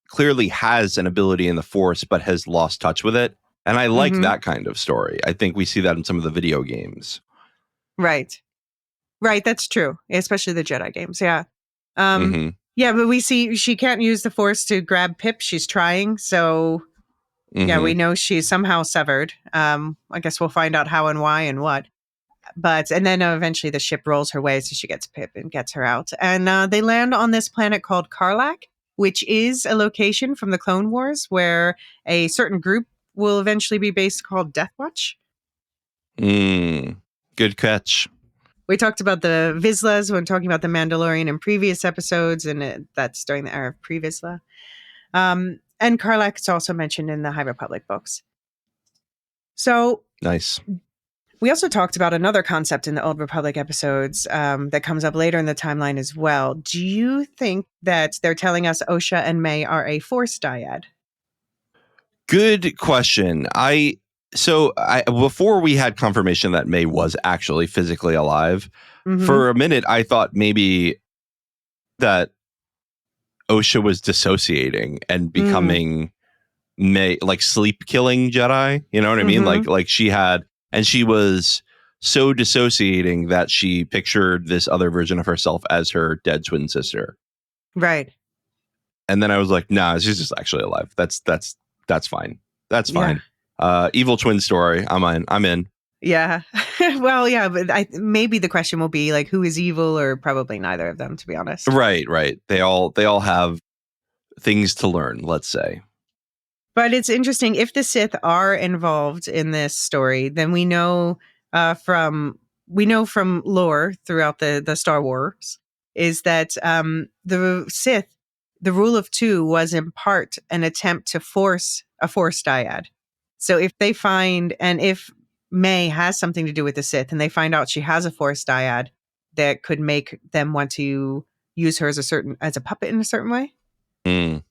clearly has an ability in the Force, but has lost touch with it. And I like that kind of story. I think we see that in some of the video games. Right. That's true. Especially the Jedi games. Yeah. Yeah, but we see she can't use the Force to grab Pip. She's trying. So, yeah, we know she's somehow severed. I guess we'll find out how and why and what. And then eventually the ship rolls her way. So she gets Pip and gets her out. And they land on this planet called Karlak, which is a location from the Clone Wars where a certain group will eventually be based called Death Watch. Good catch. We talked about the Vizslas when talking about the Mandalorian in previous episodes, and that's during the era of pre-Vizsla. And Karlak is also mentioned in the High Republic books. So nice. We also talked about another concept in the Old Republic episodes that comes up later in the timeline as well. Do you think that they're telling us Osha and May are a Force dyad? Good question. Before we had confirmation that May was actually physically alive, for a minute I thought maybe that Osha was dissociating and becoming May, like sleep killing Jedi. You know what I mean? Like she was so dissociating that she pictured this other version of herself as her dead twin sister. Right. And then I was like, nah, she's just actually alive. That's fine. That's fine. Evil twin story. I'm in. Yeah. Well, yeah, but maybe the question will be like, who is evil, or probably neither of them, to be honest. Right. They all have things to learn, let's say. But it's interesting, if the Sith are involved in this story, then we know from lore throughout the Star Wars is that the Sith, the rule of two, was in part an attempt to force a Force dyad. So if they find, and if May has something to do with the Sith and they find out she has a Force dyad that could make them want to use her as a puppet in a certain way. Mm.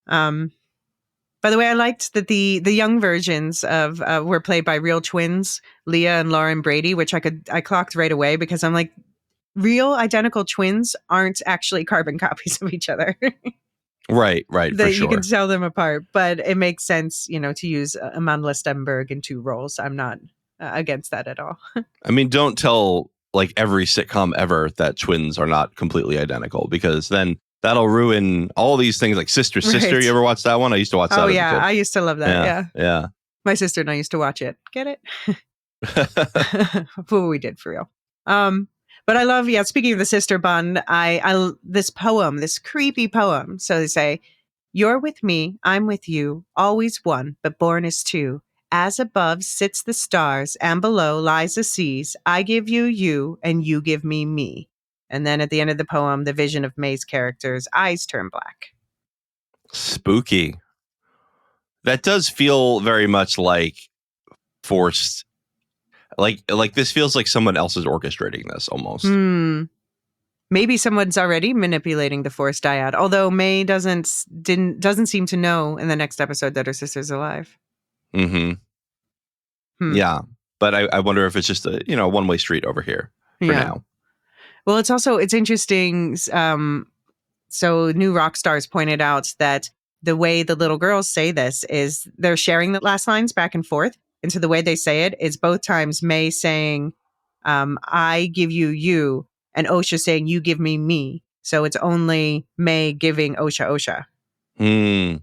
By the way, I liked that the young versions of were played by real twins, Leah and Lauren Brady, which I clocked right away because I'm like, real identical twins aren't actually carbon copies of each other. Right, for You can sure. tell them apart, but it makes sense, to use Amanda Stenberg in two roles. I'm not against that at all. I mean, don't tell like every sitcom ever that twins are not completely identical, because then that'll ruin all these things like Sister. Right. You ever watch that one? I used to watch that Oh as a yeah, kid. I used to love that. Yeah. My sister and I used to watch it. Get it? What we did for real. But I love, speaking of the sister bond, I this poem, this creepy poem. So they say, "You're with me, I'm with you, always one, but born as two. As above sits the stars, and below lies the seas. I give you you, and you give me me." And then at the end of the poem, the vision of May's character's eyes turn black. Spooky. That does feel very much like forced. Like this feels like someone else is orchestrating this almost. Maybe someone's already manipulating the Force dyad, although May doesn't seem to know in the next episode that her sister's alive. Yeah, but I wonder if it's just a one-way street over here for now. Well, it's interesting. So New Rock Stars pointed out that the way the little girls say this is they're sharing the last lines back and forth. And so the way they say it is both times May saying, I give you you, and Osha saying, you give me me. So it's only May giving Osha. That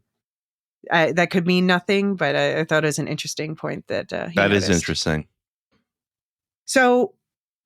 could mean nothing, but I thought it was an interesting point that he That noticed. is interesting. So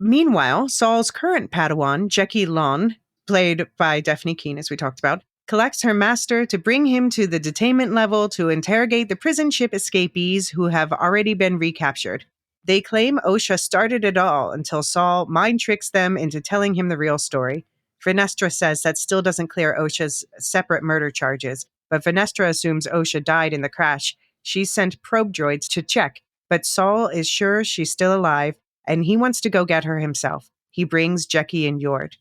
meanwhile, Saul's current Padawan, Jeki Lon, played by Daphne Keane, as we talked about, collects her master to bring him to the detainment level to interrogate the prison ship escapees who have already been recaptured. They claim Osha started it all until Saul mind tricks them into telling him the real story. Venestra says that still doesn't clear Osha's separate murder charges, but Venestra assumes Osha died in the crash. She sent probe droids to check, but Saul is sure she's still alive, and he wants to go get her himself. He brings Jeki and Yord.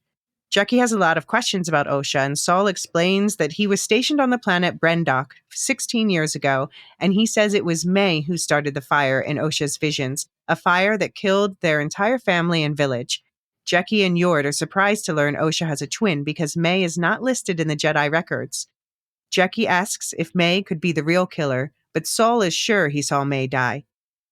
Jeki has a lot of questions about Osha, and Saul explains that he was stationed on the planet Brendok 16 years ago, and he says it was May who started the fire in Osha's visions, a fire that killed their entire family and village. Jeki and Yord are surprised to learn Osha has a twin because May is not listed in the Jedi records. Jeki asks if May could be the real killer, but Saul is sure he saw May die.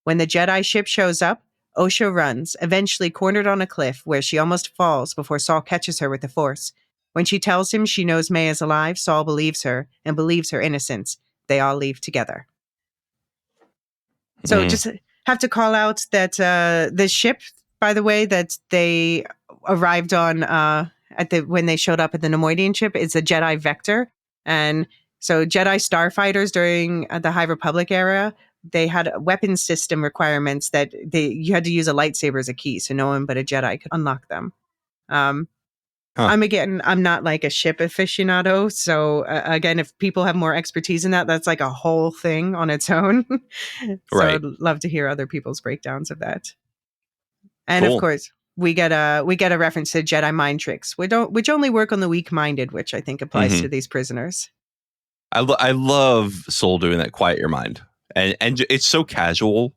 When the Jedi ship shows up, Osha runs, eventually cornered on a cliff where she almost falls before Saul catches her with the Force. When she tells him she knows May is alive, Saul believes her and believes her innocence. They all leave together. So just have to call out that the ship, by the way, that they arrived on when they showed up at the Nemoidian ship is a Jedi Vector. And so Jedi starfighters during the High Republic era, they had weapon system requirements that you had to use a lightsaber as a key, so no one but a Jedi could unlock them. I'm not like a ship aficionado, so again, if people have more expertise in that, that's like a whole thing on its own. So Right. I'd love to hear other people's breakdowns of that. And Cool. of course, we get a reference to Jedi mind tricks, which only work on the weak-minded, which I think applies to these prisoners. I love Soul doing that. Quiet your mind. And it's so casual.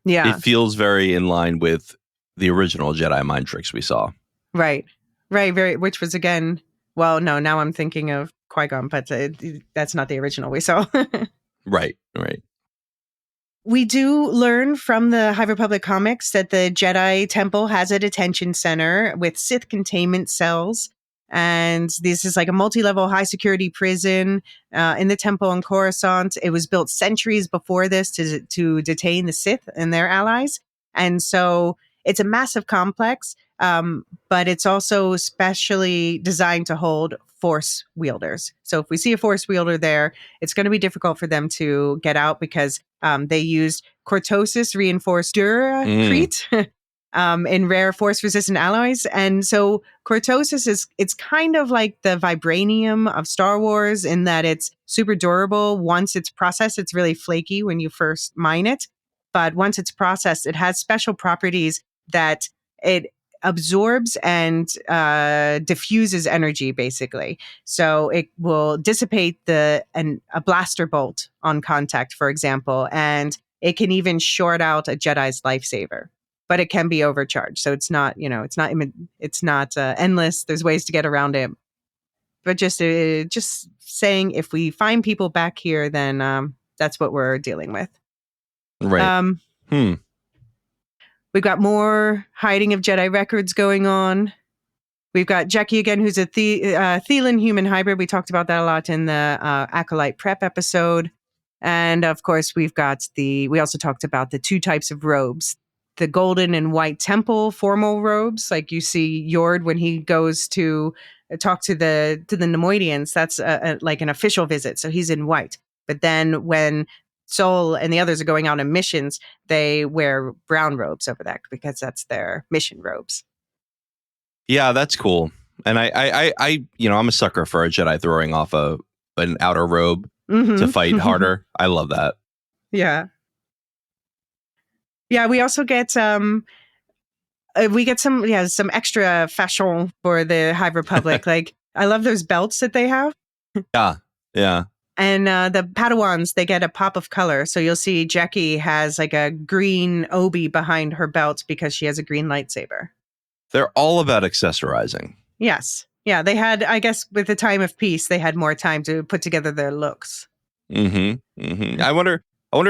Yeah. It feels very in line with the original Jedi mind tricks we saw. Right. Very, which was again, well, no, now I'm thinking of Qui-Gon, but that's not the original we saw. Right. We do learn from the High Republic comics that the Jedi Temple has a detention center with Sith containment cells. And this is like a multi-level high security prison in the temple in Coruscant. It was built centuries before this to detain the Sith and their allies. And so it's a massive complex, but it's also specially designed to hold Force wielders. So if we see a Force wielder there, it's going to be difficult for them to get out because they used cortosis reinforced duracrete in rare Force-resistant alloys. And so cortosis it's kind of like the vibranium of Star Wars in that it's super durable. Once it's processed, it's really flaky when you first mine it. But once it's processed, it has special properties that it absorbs and diffuses energy, basically. So it will dissipate a blaster bolt on contact, for example, and it can even short out a Jedi's lifesaver. But it can be overcharged, so it's not endless. There's ways to get around it. But just saying, if we find people back here, then that's what we're dealing with. Right. We've got more hiding of Jedi records going on. We've got Jackie again, who's a Thelan human hybrid. We talked about that a lot in the Acolyte prep episode. And of course, we also talked about the two types of robes, the golden and white temple formal robes, like you see Yord when he goes to talk to the Nemoidians. That's like an official visit. So he's in white. But then when Sol and the others are going out on missions, they wear brown robes over that because that's their mission robes. Yeah, that's cool. And I I'm a sucker for a Jedi throwing off an outer robe to fight harder. I love that. Yeah. Yeah, we also get some some extra fashion for the High Republic. Like, I love those belts that they have. Yeah. And the Padawans, they get a pop of color. So you'll see Jackie has like a green obi behind her belt because she has a green lightsaber. They're all about accessorizing. Yes. Yeah, they had, I guess, with the time of peace, they had more time to put together their looks. I wonder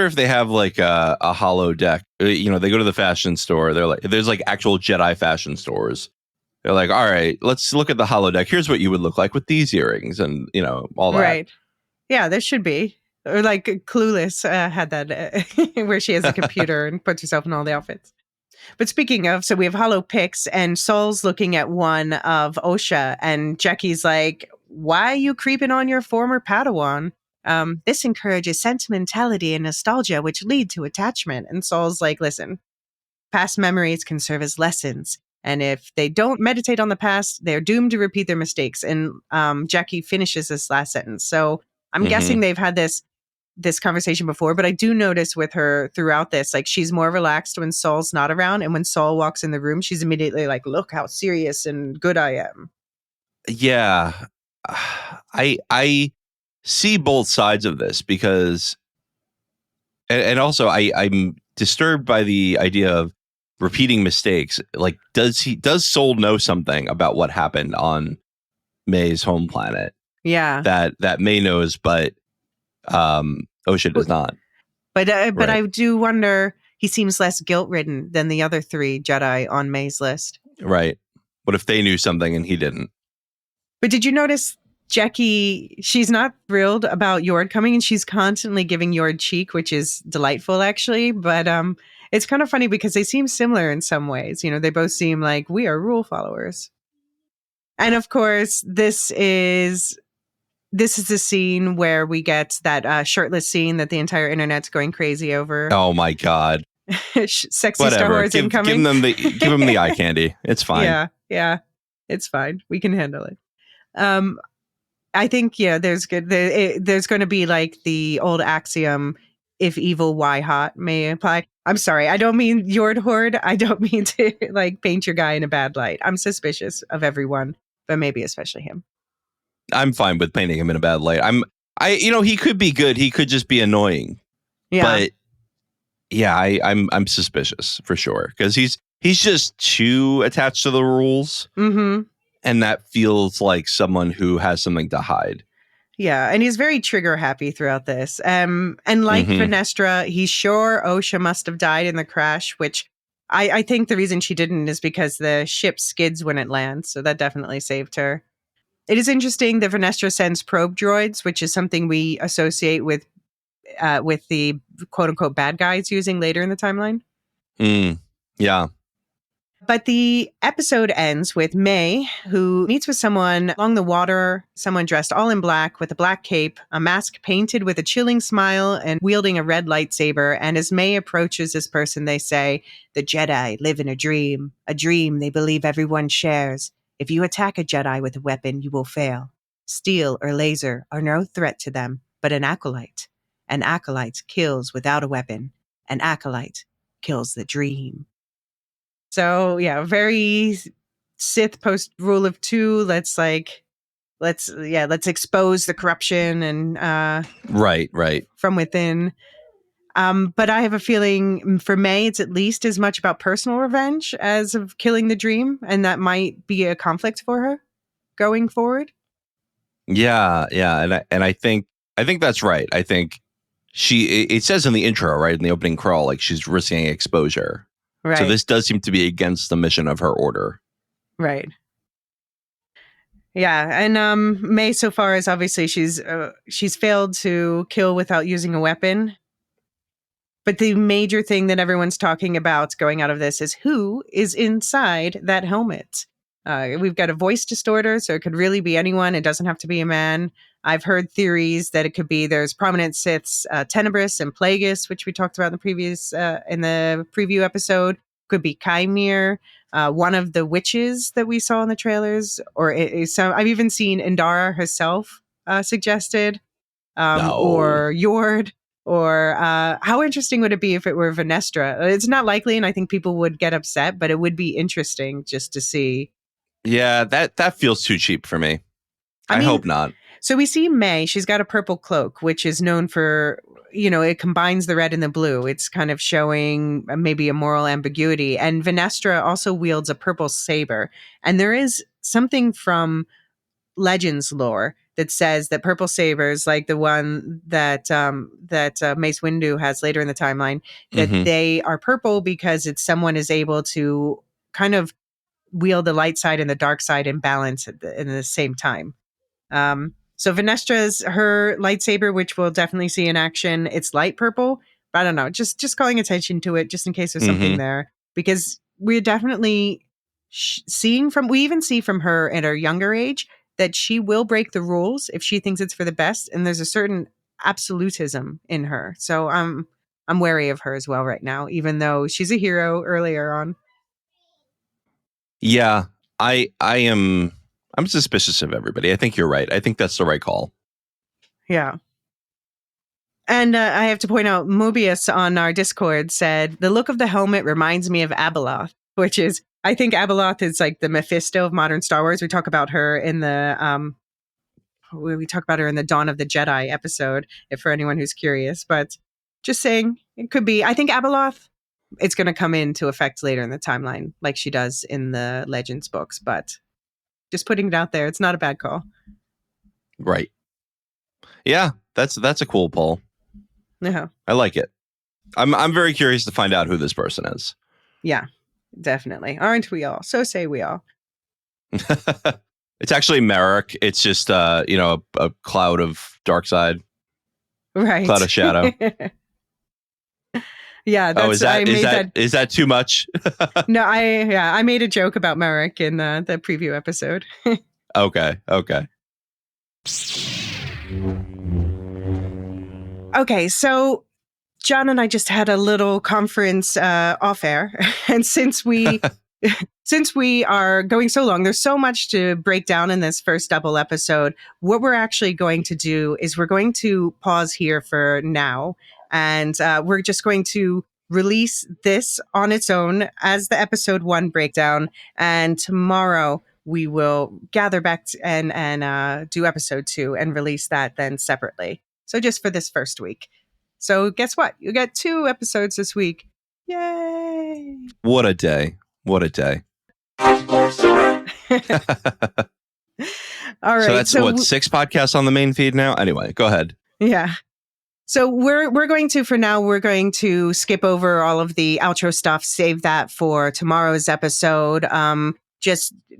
if they have like a holo deck. They go to the fashion store. They're like, there's like actual Jedi fashion stores. They're like, all right, let's look at the holo deck. Here's what you would look like with these earrings and, all that. Right. Yeah, there should be. Or like Clueless had that where she has a computer and puts herself in all the outfits. But speaking of, so we have holo pics and Sol's looking at one of Osha and Jackie's like, why are you creeping on your former Padawan? This encourages sentimentality and nostalgia, which lead to attachment. And Sol's like, listen, past memories can serve as lessons. And if they don't meditate on the past, they're doomed to repeat their mistakes. And Jackie finishes this last sentence. So I'm guessing they've had this conversation before, but I do notice with her throughout this, like, she's more relaxed when Sol's not around. And when Sol walks in the room, she's immediately like, look how serious and good I am. Yeah. I see both sides of this because, and also I'm disturbed by the idea of repeating mistakes. Like, does Sol know something about what happened on May's home planet? Yeah. That May knows, but Osha does not. But I do wonder, he seems less guilt-ridden than the other 3 Jedi on May's list. Right. What if they knew something and he didn't? But did you notice Jackie, she's not thrilled about Yord coming, and she's constantly giving Yord cheek, which is delightful, actually. But it's kind of funny because they seem similar in some ways. They both seem like, we are rule followers. And of course, this is the scene where we get that shirtless scene that the entire internet's going crazy over. Oh my God. Sexy Whatever. Star Wars incoming. Give them the eye candy. It's fine. Yeah. It's fine. We can handle it. I think, there's going to be like the old axiom, if evil, why hot, may apply. I'm sorry. I don't mean Yord Horde. I don't mean to like paint your guy in a bad light. I'm suspicious of everyone, but maybe especially him. I'm fine with painting him in a bad light. He could be good. He could just be annoying. Yeah. But yeah, I'm suspicious for sure because he's just too attached to the rules. Mm-hmm. And that feels like someone who has something to hide. Yeah, and he's very trigger happy throughout this. And like Venestra, he's sure Osha must have died in the crash, which I think the reason she didn't is because the ship skids when it lands. So that definitely saved her. It is interesting that Venestra sends probe droids, which is something we associate with the quote-unquote bad guys using later in the timeline. Yeah. But the episode ends with May, who meets with someone along the water, someone dressed all in black with a black cape, a mask painted with a chilling smile, and wielding a red lightsaber. And as May approaches this person, they say, the Jedi live in a dream they believe everyone shares. If you attack a Jedi with a weapon, you will fail. Steel or laser are no threat to them. but an acolyte. An acolyte kills without a weapon. An acolyte kills the dream. So yeah, very Sith post rule of two. Let's expose the corruption and Right. from within. But I have a feeling for May, it's at least as much about personal revenge as of killing the dream, and that might be a conflict for her going forward. Yeah, and I think that's right. I think it says in the intro, right, in the opening crawl, like she's risking exposure. Right. So this does seem to be against the mission of her order. Right. Yeah, and May so far is obviously she's failed to kill without using a weapon. But the major thing that everyone's talking about going out of this is who is inside that helmet. We've got a voice distorter, so it could really be anyone. It doesn't have to be a man. I've heard theories that it could be there's prominent Siths, Tenebris and Plagueis, which we talked about in the preview episode. Could be Chimere, one of the witches that we saw in the trailers, or I've even seen Indara herself suggested, or Yord. Or how interesting would it be if it were Venestra? It's not likely, and I think people would get upset, but it would be interesting just to see. Yeah, that feels too cheap for me. I mean, hope not. So we see May. She's got a purple cloak, which is known for, it combines the red and the blue. It's kind of showing maybe a moral ambiguity. And Venestra also wields a purple saber. And there is something from Legends lore that says that purple sabers, like the one that Mace Windu has later in the timeline, that they are purple because someone is able to kind of wield the light side and the dark side in balance in the same time. So Venestra's her lightsaber, which we'll definitely see in action. It's light purple, but I don't know. Just calling attention to it, just in case there's something there, because we're definitely we even see from her at her younger age that she will break the rules if she thinks it's for the best, and there's a certain absolutism in her. So I'm wary of her as well right now, even though she's a hero earlier on. Yeah, I'm suspicious of everybody. I think you're right. I think that's the right call. Yeah. And I have to point out, Mobius on our Discord said, the look of the helmet reminds me of Abeloth, which is, I think Abeloth is like the Mephisto of modern Star Wars. We talk about her in the Dawn of the Jedi episode, if for anyone who's curious. But just saying, it could be. I think Abeloth, it's going to come into effect later in the timeline, like she does in the Legends books. But just putting it out there, it's not a bad call. Right. Yeah, that's a cool poll. Yeah, I like it. I'm very curious to find out who this person is. Yeah. Definitely. Aren't we all? So say we all. It's actually Merrick. It's just, a cloud of dark side. Right. Cloud of shadow. Yeah. Is that too much? No, I made a joke about Merrick in the preview episode. Okay. Okay. So John and I just had a little conference off air, and since we are going so long, there's so much to break down in this first double episode. What we're actually going to do is we're going to pause here for now, and we're just going to release this on its own as the episode 1 breakdown, and tomorrow we will gather back and do episode 2 and release that then separately. So just for this first week. So guess what? You got 2 episodes this week. Yay! What a day. All right. So that's 6 podcasts on the main feed now? Anyway, go ahead. Yeah. So we're going to skip over all of the outro stuff, save that for tomorrow's episode.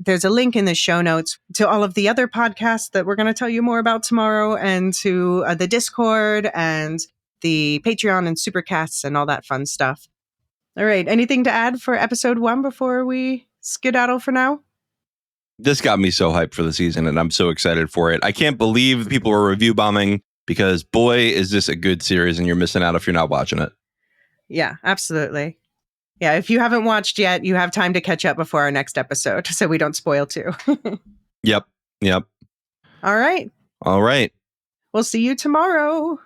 There's a link in the show notes to all of the other podcasts that we're going to tell you more about tomorrow, and to the Discord and the Patreon and Supercasts and all that fun stuff. All right. Anything to add for episode 1 before we skedaddle for now? This got me so hyped for the season, and I'm so excited for it. I can't believe people are review bombing, because boy, is this a good series, and you're missing out if you're not watching it. Yeah, absolutely. Yeah, if you haven't watched yet, you have time to catch up before our next episode, so we don't spoil too. Yep. All right. We'll see you tomorrow.